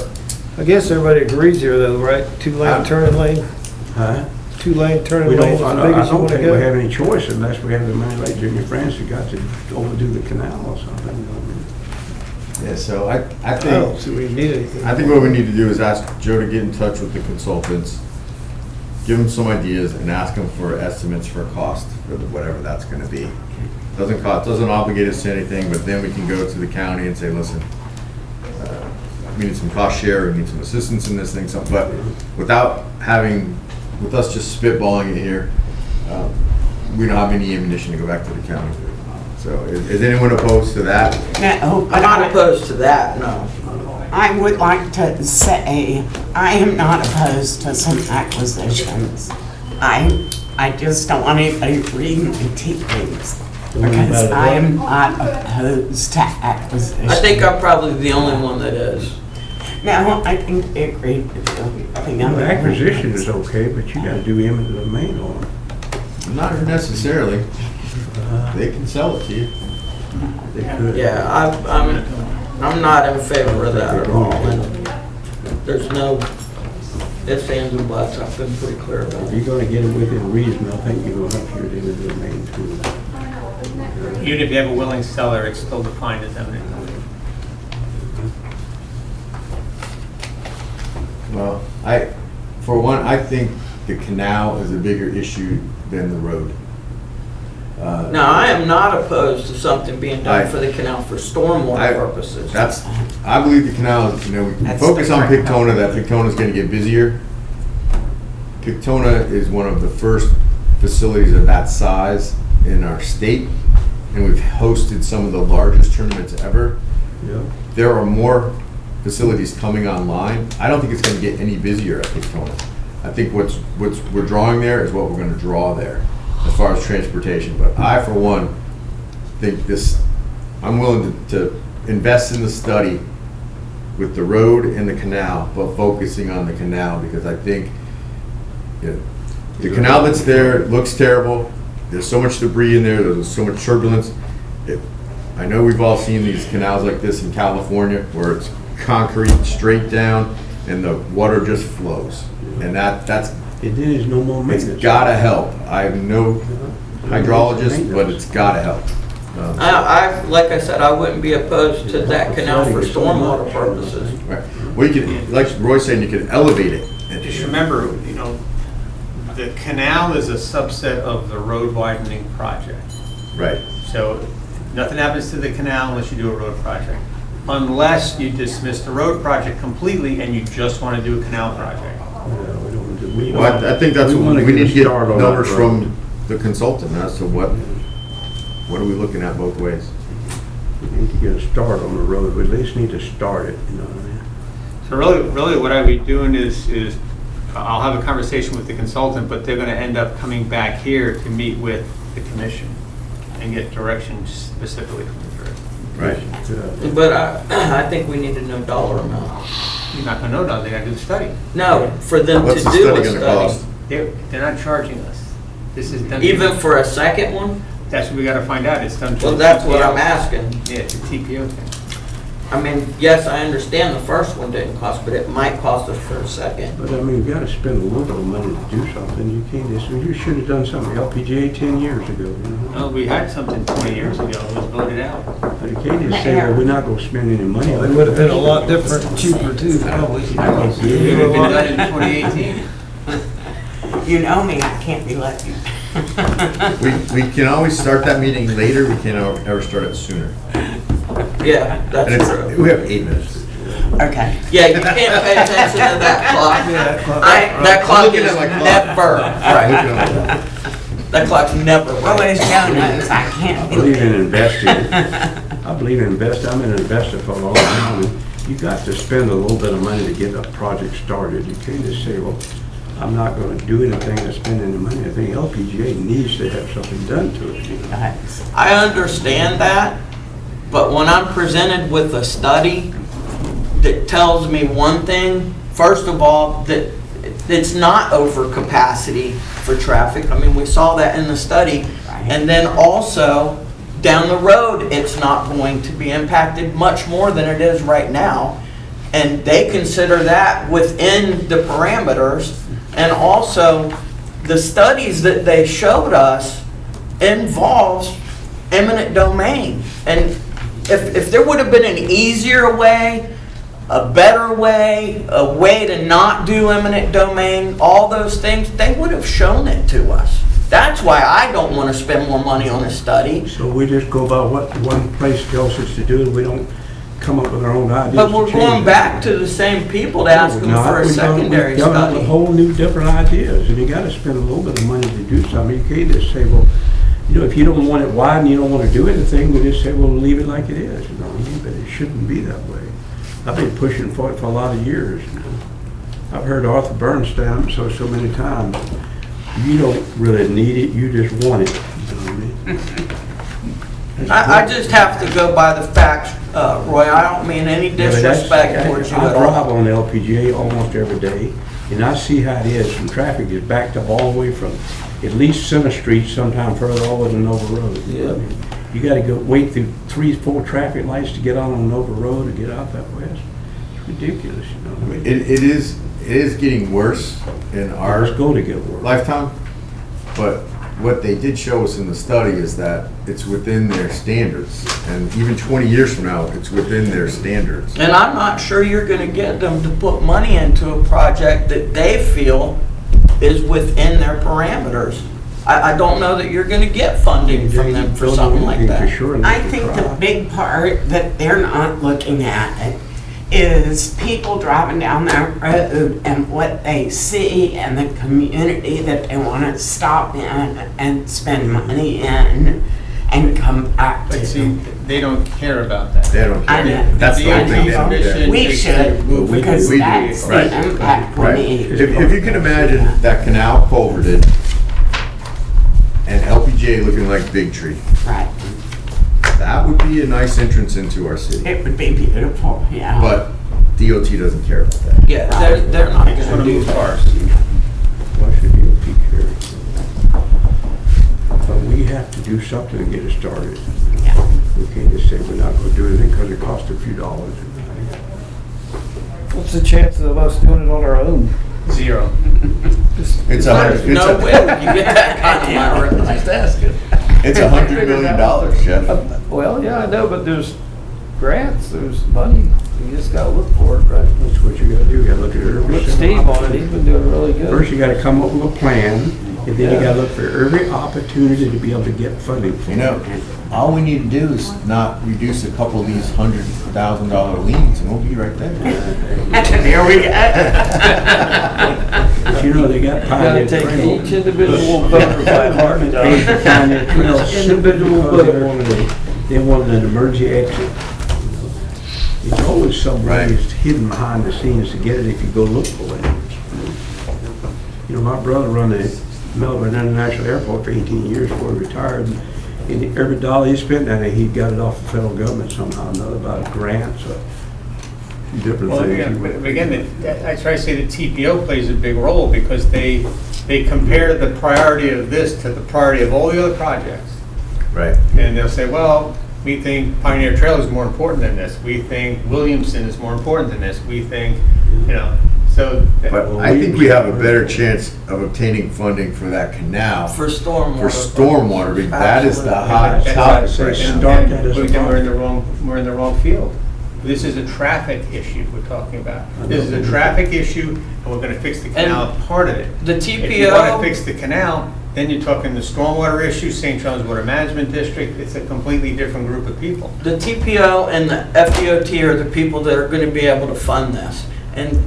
I guess everybody agrees here though, right? Two-lane turning lane, Huh? two-lane turning We lane don't, as I big don't as you wanna think we have go. any choice unless we have the money like Junior Francis got to overdo the canal or something. You know what I mean? yeah, so I I think. don't see we need anything. I think what we need to do is ask Joe to get in touch with the consultants, give them some ideas, and ask them for estimates for cost, for whatever that's gonna be. Doesn't cost, doesn't obligate us to anything, but then we can go to the county and say, listen, we need some cost share, we need some assistance in this thing, but without having, with us just spitballing it here, we don't have any ammunition to go back to the county. So is anyone opposed to that? No, I'm but not opposed to that, no. I would like to say, I am not opposed to some acquisitions. I just don't want anybody reading my tea leaves, because I am not opposed to acquisitions. I think I'm probably the only one that is. No, I think they agree with you. The other The one. acquisition is okay, but you gotta do eminent domain on them. Not necessarily. They can sell it to you. They could. Yeah, I'm not in favor of that at all. And there's no ifs, ands, and buts. I've been pretty clear about If it. you're gonna get it within reason, I think you're gonna have to get eminent domain too. Even if you have a willing seller, it's still defined as eminent domain. Well, for one, I think the canal is a bigger issue than the road. Now, I am not opposed to something being done I- for the canal for stormwater I- purposes. I believe the canal is, we can That's focus on different. Pictona, that Pictona's gonna get busier. Pictona is one of the first facilities of that size in our state, and we've hosted some of the largest tournaments ever. Yeah. There are more facilities coming online. I don't think it's gonna get any busier at Pictona. I think what's we're drawing there is what we're gonna draw there. as far as transportation, but I, for one, think this, I'm willing to invest in the study with the road and the canal, but focusing on the canal, because I think, you know, the canal that's there looks terrible. There's so much debris in there, there's so much turbulence. I know we've all seen these canals like this in California, where it's concrete straight down, and the water just flows. And that's, It is no more it's maintenance. gotta help. I'm no hydrologist, but it's gotta help. Like I said, I wouldn't be opposed to that canal for stormwater purposes. Right. Well, you could, like Roy's saying, you could elevate it. Just remember, you know, the canal is a subset of the road widening project. Right. So nothing happens to the canal unless you do a road project. Unless you dismiss the road project completely and you just want to do a canal project. Well, I think that's, We wanna we need to get start on that numbers road. from the consultant as to what are we looking at both ways. We need to get a start on the road, we at least need to start it, you know what I mean? So really what I'd be doing is I'll have a conversation with the consultant, but they're going to end up coming back here to meet with the commission and get direction specifically from the director. Right. But I think we need to know dollar amount. You're not going to know that, they got to do the study. No, for them to What's the do study a gonna study. cost? They're not charging us. This is done. Even for a second one? That's what we got to find out. It's done. through Well, the that's what TPO. I'm asking. Yeah, it's a TPO thing. I mean, yes, I understand the first one didn't cost, but it might cost us for a second. But I mean, you gotta spend a little bit of money to do something, you can't just, you should have done something, LPGA 10 years ago, you know? No, we had something 20 years ago. It was voted out. But you can't just say, well, we're not gonna spend any money on It it. would have been a lot different and cheaper too, probably. It would have been done in 2018. You know me, I can't be lucky. We can always start that meeting later, we can't ever start it sooner. Yeah, And that's it's, true. we have 8 minutes. Okay. Yeah, you can't pay attention to that clock. That I'm clock looking is at my clock. never, right, Looking at that clock's never Well, right. as Joe knows, I I can't believe be. in investing. I believe in investing, I'm an investor for a long time, and you got to spend a little bit of money to get a project started. You can't just say, well, I'm not gonna do anything to spend any money. I think LPGA needs to have something done to it, you know? I understand that, but when I'm presented with a study that tells me one thing, first of all, that it's not over capacity for traffic. I mean, we saw that in the study. And then also, down the road, it's not going to be impacted much more than it is right now. And they consider that within the parameters. And also, the studies that they showed us involves eminent domain. And if there would have been an easier way, a better way, a way to not do eminent domain, all those things, they would have shown it to us. That's why I don't want to spend more money on a study. So we just go by what one place tells us to do, and we don't come up with our own ideas. But to we're change going it. back to the same people to ask them No, for a we've done- secondary We've come up with study. whole new different ideas, and you gotta spend a little bit of money to do something. You can't just say, well, you know, if you don't want it wide and you don't wanna do anything, we just say, well, leave it like it is, you know what I mean? But it shouldn't be that way. I've been pushing for it for a lot of years, you know. I've heard Arthur Bernstein so many times, you don't really need it, you just want it, you know what I mean? I just have to go by the facts, Roy. I don't mean any Yeah, but that's- disrespect towards you I at drive all. on LPGA almost every day, and I see how it is, and traffic is backed up all the way from at least Center Street, sometime further all the way to Nova Road. Yeah. You gotta go wait through 3, 4 traffic lights to get on Nova Road and get out that west. It's ridiculous, you know what I mean? It is getting worse in our It's going to get worse. lifetime, but what they did show us in the study is that it's within their standards, and even 20 years from now, it's within their standards. And I'm not sure you're gonna get them to put money into a project that they feel is within their parameters. I don't know that you're gonna get funding from them for something like For that. sure, and I they think can the try. big part that they're not looking at is people driving down that road and what they see and the community that they want to stop in and spend money in and come back But see, to. they don't care about that. They don't I care. know. That's the only thing they don't care. We should, because we do, that's right. the impact we Right. need. If you can imagine that canal culverted, and LPGA looking like Big Tree. Right. That would be a nice entrance into our city. It would be beautiful, yeah. But DOT doesn't care about that. Yeah, they're not They just want gonna to do move that. cars. Why should DOT care? But we have to do something to get it started. Yeah. We can't just say we're not gonna do anything because it costs a few dollars. What's the chances of us doing it on our own? 0. It's There's no way you get that kind of money. Just asking. It's $100 million, Jeff. Well, yeah, I know, but there's grants, there's money. You just gotta look for it, right? That's what you gotta do, you gotta look at every. Put Steve on it, he's been doing really good. First, you gotta come up with a plan, and then you gotta look for every opportunity to be able to get funding for it. You know, all we need to do is not reduce a couple of these $100,000 liens, and we'll be right there. Here we go. But you know, they got You Pioneer gotta take Trail. each individual voter by heart. Pays for Pioneer Trail Each simply individual because voter. they wanted an emergency exit. It's always some way Right. it's hidden behind the scenes to get it if you go look for it. You know, my brother run the Melbourne International Airport for 18 years before he retired. And every dollar he spent down there, he got it off the federal government somehow or another, about grants or different Well, things. again, but again, I try to say the TPO plays a big role because they compare the priority of this to the priority of all the other projects. Right. And they'll say, well, we think Pioneer Trail is more important than this. We think Williamson is more important than this. We think, you know, so. But I think we have a better chance of obtaining funding for that canal For stormwater. for stormwater, because that is the hot That's topic why I right say now. start that as a Then we're in project. the wrong field. This is a traffic issue we're talking about. This is a traffic issue, and we're gonna fix the canal part of it. The If you wanna TPO, fix the canal, then you're talking the stormwater issue, St. Charles Water Management District, it's a completely different group of people. the TPO and the FDOT are the people that are gonna be able to fund this. And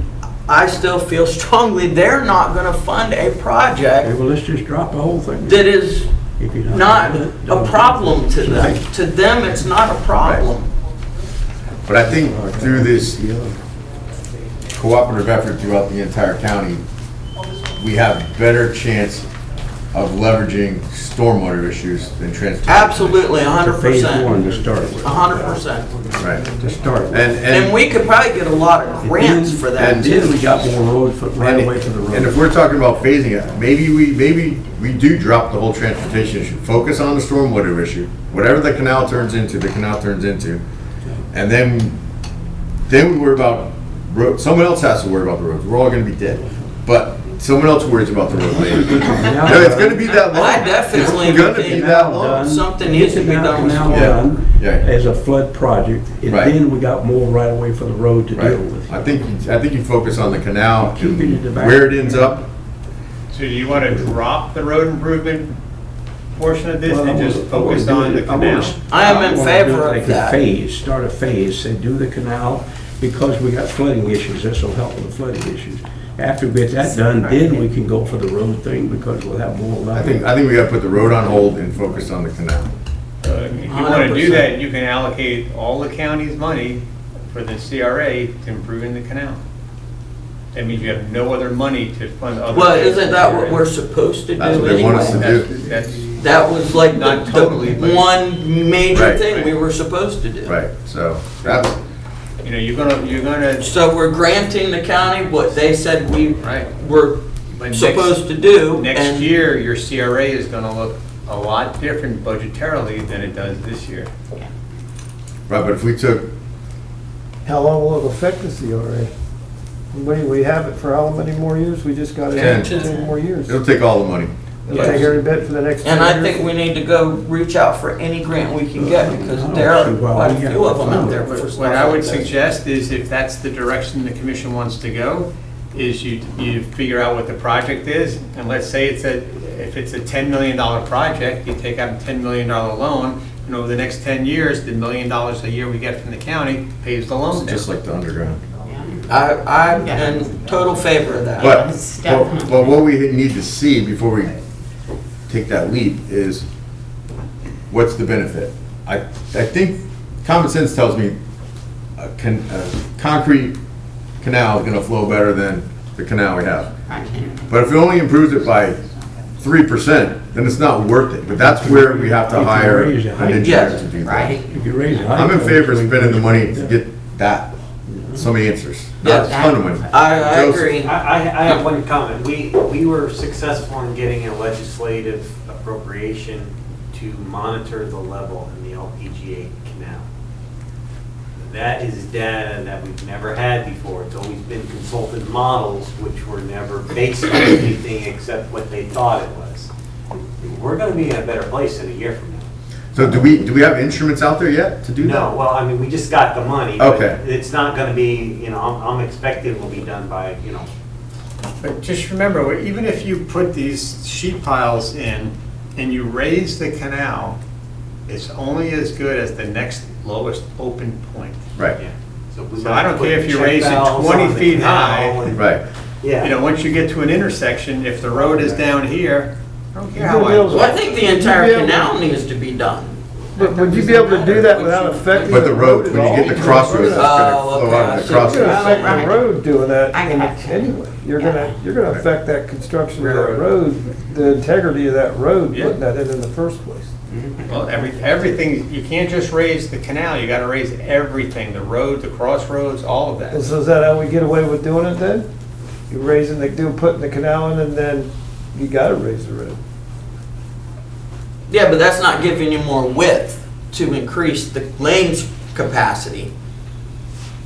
I still feel strongly they're not gonna fund a Okay, project well, let's just drop the whole thing. that is If you're not gonna do it, a don't. problem to them. To them, it's not a problem. But I think through this cooperative effort throughout the entire county, we have better chance of leveraging stormwater issues than transportation. Absolutely, It's a phase 1 100%. to start with. 100%. Right. To start with. And we could probably get a lot of grants for that and Then we too. got more road, right away for the road. And if we're talking about phasing it, maybe we do drop the whole transportation issue, focus on the stormwater issue. Whatever the canal turns into, the canal turns into. And then we worry about road, someone else has to worry about the roads. We're all gonna be dead. But someone else worries about the road later. No, it's gonna be that long. I definitely It's gonna be think that long. something needs to be done with Now stormwater. done Yeah. as a flood project, and Right. then we got more right away for the road to Right. deal with. I think you focus on the canal, Keep it in the back. where it ends up. So do you wanna drop the road improvement portion of this Well, and just focus on the canal? I am in favor of Like a that. phase, start a phase, say do the canal, because we got flooding issues, this will help with the flooding issues. After we get that done, then we can go for the road thing, because we'll have more I level. think we gotta put the road on hold and focus on the canal. If you wanna do 100%. that, you can allocate all the county's money for the CRA to improving the canal. That means you have no other money to fund other. Well, things isn't in that the what CRA. we're supposed to do That's what they want us to anyway? do. That's, That was like Not the totally, but- one major Right, thing right. we were supposed to do. Right, so that's, you know, you're gonna, So we're granting the county what they said we right. were But next- supposed to do. Next and year, your CRA is gonna look a lot different budgetarily than it does this year. right, but if we took, How long will it affect the CRA? We have it for how many more years? We just got it 10. 10 more years. it'll take all the money. It'll take every bit for the next 10 And I years. think we need to go reach out for any grant we can get, because there are quite a few of them out there for stuff What I would like this. suggest is if that's the direction the commission wants to go, is you figure out what the project is, and let's say if it's a $10 million project, you take out a $10 million loan, and over the next 10 years, the $1 million a year we get from the county pays the loan down. Just like the underground. I'm in total favor of that. But, Yes, definitely. but what we need to see before we take that leap is, what's the benefit? I think common sense tells me a concrete canal is gonna flow better than the canal we have. Right. But if it only improves it by 3%, then it's not worth it. But that's where we have to hire an engineer Yes, to do that. Right. If you raise it. I'm in favor of spending the money to get that, some answers. Not a ton of money. I Joseph. agree. I have one comment. We were successful in getting a legislative appropriation to monitor the level in the LPGA canal. That is data that we've never had before. It's always been consulted models, which were never based on anything except what they thought it was. We're gonna be in a better place in a year from now. So do we have instruments out there yet to do that? No, well, I mean, we just got the money. but Okay. It's not gonna be, I'm expecting it will be done by, But just remember, even if you put these sheet piles in and you raise the canal, it's only as good as the next lowest open point. Right, yeah. we So I don't put care if you check raise it valves 20 on the feet canal high. and- right. Yeah. Once you get to an intersection, if the road is down here, I don't care You're how gonna be able I. Well, I think the Would you entire be able- canal needs to be done. But would you be able to do that without affecting? But the road, when you get the crossroads, it's gonna Oh, flow okay, out I of see. the You're crossroads. gonna affect Right. the road doing that I got you. anyway. You're Yeah. gonna affect that construction of that road, the integrity of that road, Yeah. putting that in the first place. Well, everything, you can't just raise the canal, you gotta raise everything, the road, the crossroads, all of And that. so is that how we get away with doing it then? You're raising putting the canal in and then you gotta raise the road. Yeah, but that's not giving you more width to increase the lane's capacity.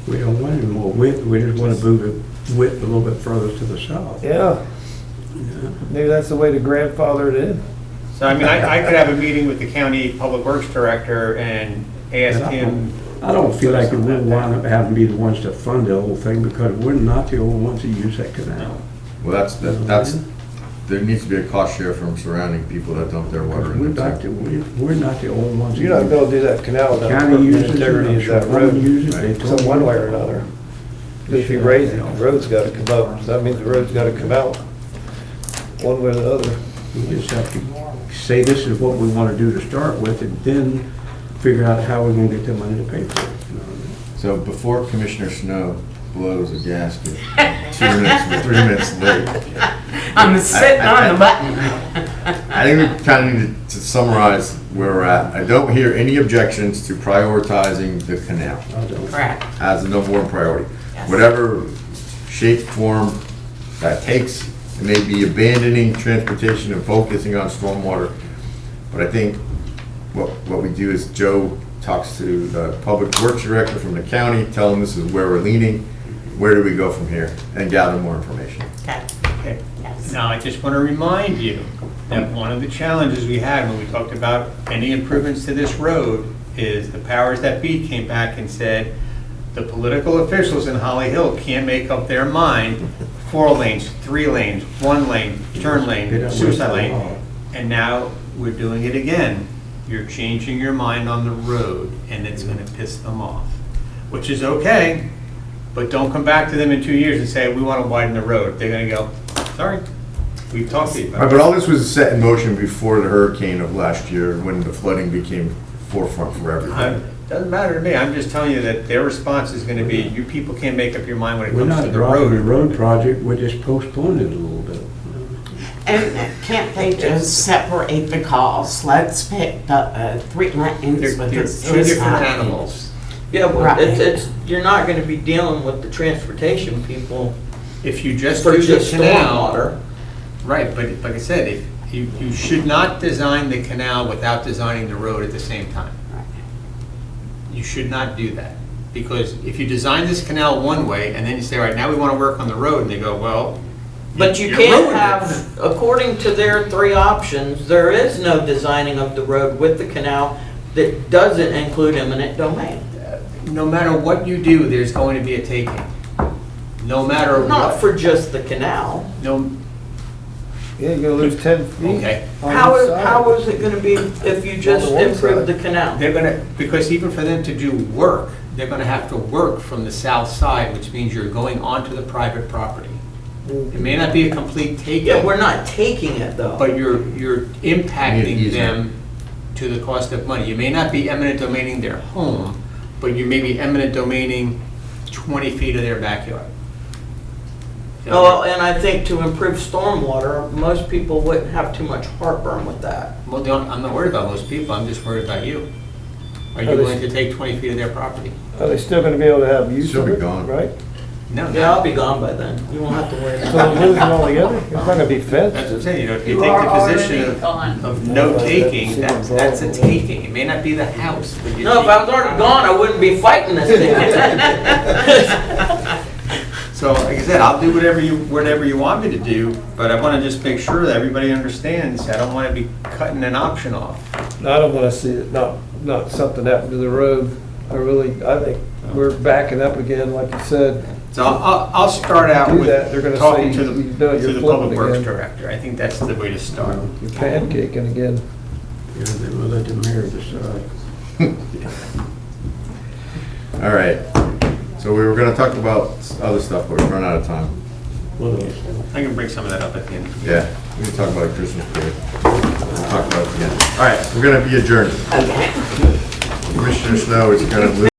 We don't want any more width, we just want to move the width a little bit further to the south. Yeah, maybe that's the way to grandfather it in. So I mean, I could have a meeting with the county public works director and ask him. I don't feel like we'll wind up having to be the ones to fund the whole thing, because we're not the only ones that use that canal. Well, that's, there needs to be a cost share from surrounding people that dump their water We're in there. not, we're not the only ones. that You're not use gonna be able to do that canal it. without County hurting the uses it, integrity I'm of sure that one road. uses it, they told Some me. one way or another. If you raise it, the road's gotta come up, so that means the road's gotta come out, one way or the other. We just have to say this is what we want to do to start with, and then figure out how we're going to get the money to pay for it. You know what I mean? So before Commissioner Snow blows a gasket, 2 minutes, 3 minutes late, I'm sitting on the button. I think we kind of need to summarize where we're at. I don't hear any objections to prioritizing the canal Correct. as the number one priority. Yes. Whatever shape, form that takes, it may be abandoning transportation and focusing on stormwater. But I think what we do is Joe talks to the public works director from the county, tell him this is where we're leaning, where do we go from here, and gather more information. Okay. Okay. Yes. Now, I just want to remind you that one of the challenges we had when we talked about any improvements to this road is the powers that be came back and said, the political officials in Holly Hill can't make up their mind, 4 lanes, 3 lanes, 1 lane, turn They lane, don't suicide listen at all. lane. And now we're doing it again. You're changing your mind on the road, and it's gonna piss them off, which is okay, but don't come back to them in 2 years and say, we want to widen the road. They're gonna go, sorry, we've talked to you Right, about but it. all this was set in motion before the hurricane of last year, when the flooding became forefront for everything. Doesn't matter to me, I'm just telling you that their response is gonna be, you people can't make up your mind when it We're comes to not the dropping the road. road project, we're just postponing it a little bit. And can't they just separate the calls? Let's pick the 3 lanes They're with the two different suicide. animals. Yeah, well, Right. it's, you're not gonna be dealing with the transportation people If you just for do the just canal, stormwater. right, but like I said, if you should not design the canal without designing the road at the same time. You should not do that. Because if you design this canal one way, and then you say, all right, now we want to work on the road, and they go, well. But you you can't ruined it. have, according to their 3 options, there is no designing of the road with the canal that doesn't include eminent domain. No matter what you do, there's going to be a taking. No matter Not what. for just the canal. No, Yeah, you're gonna lose 10 feet. okay. on How each is, side. how is it gonna be if you just On the one improve the side. canal? They're gonna, because even for them to do work, they're gonna have to work from the south side, which means you're going onto the private property. It may not be a complete taking. Yeah, we're not taking it though. But you're impacting Easement. them to the cost of money. You may not be eminent domaining their home, but you may be eminent domaining 20 feet of their backyard. Well, and I think to improve stormwater, most people wouldn't have too much heartburn with that. Well, I'm not worried about most people, I'm just worried about you. Are you willing to take 20 feet of their property? Are they still gonna be able to have use She'll of be it, gone. right? No. Yeah, I'll be gone by then. You won't have to worry So about they're losing altogether? It's not gonna be fenced? That's what I'm saying, if you You take are the position already gone. of no taking, that's a taking. It may not be the house, but it. you. No, if I was already gone, I wouldn't be fighting this thing. So, like I said, I'll do whatever you want me to do, but I want to just make sure that everybody understands, I don't want to be cutting an option off. I don't wanna see it, not something happen to the road. I think we're backing up again, like you said. So I'll start out Do with that, they're gonna talking say, to you know, the you're Public flipping Works again. Director. I think that's the way to start. You're pancaking again. Yeah, they will let the mayor decide. All right, so we were gonna talk about other stuff, but we've run out of time. I can bring some of that up at the end. Yeah, we can talk about Christmas parade. We'll talk about it again. All right, we're gonna be adjourned. Okay. Commissioner Snow is gonna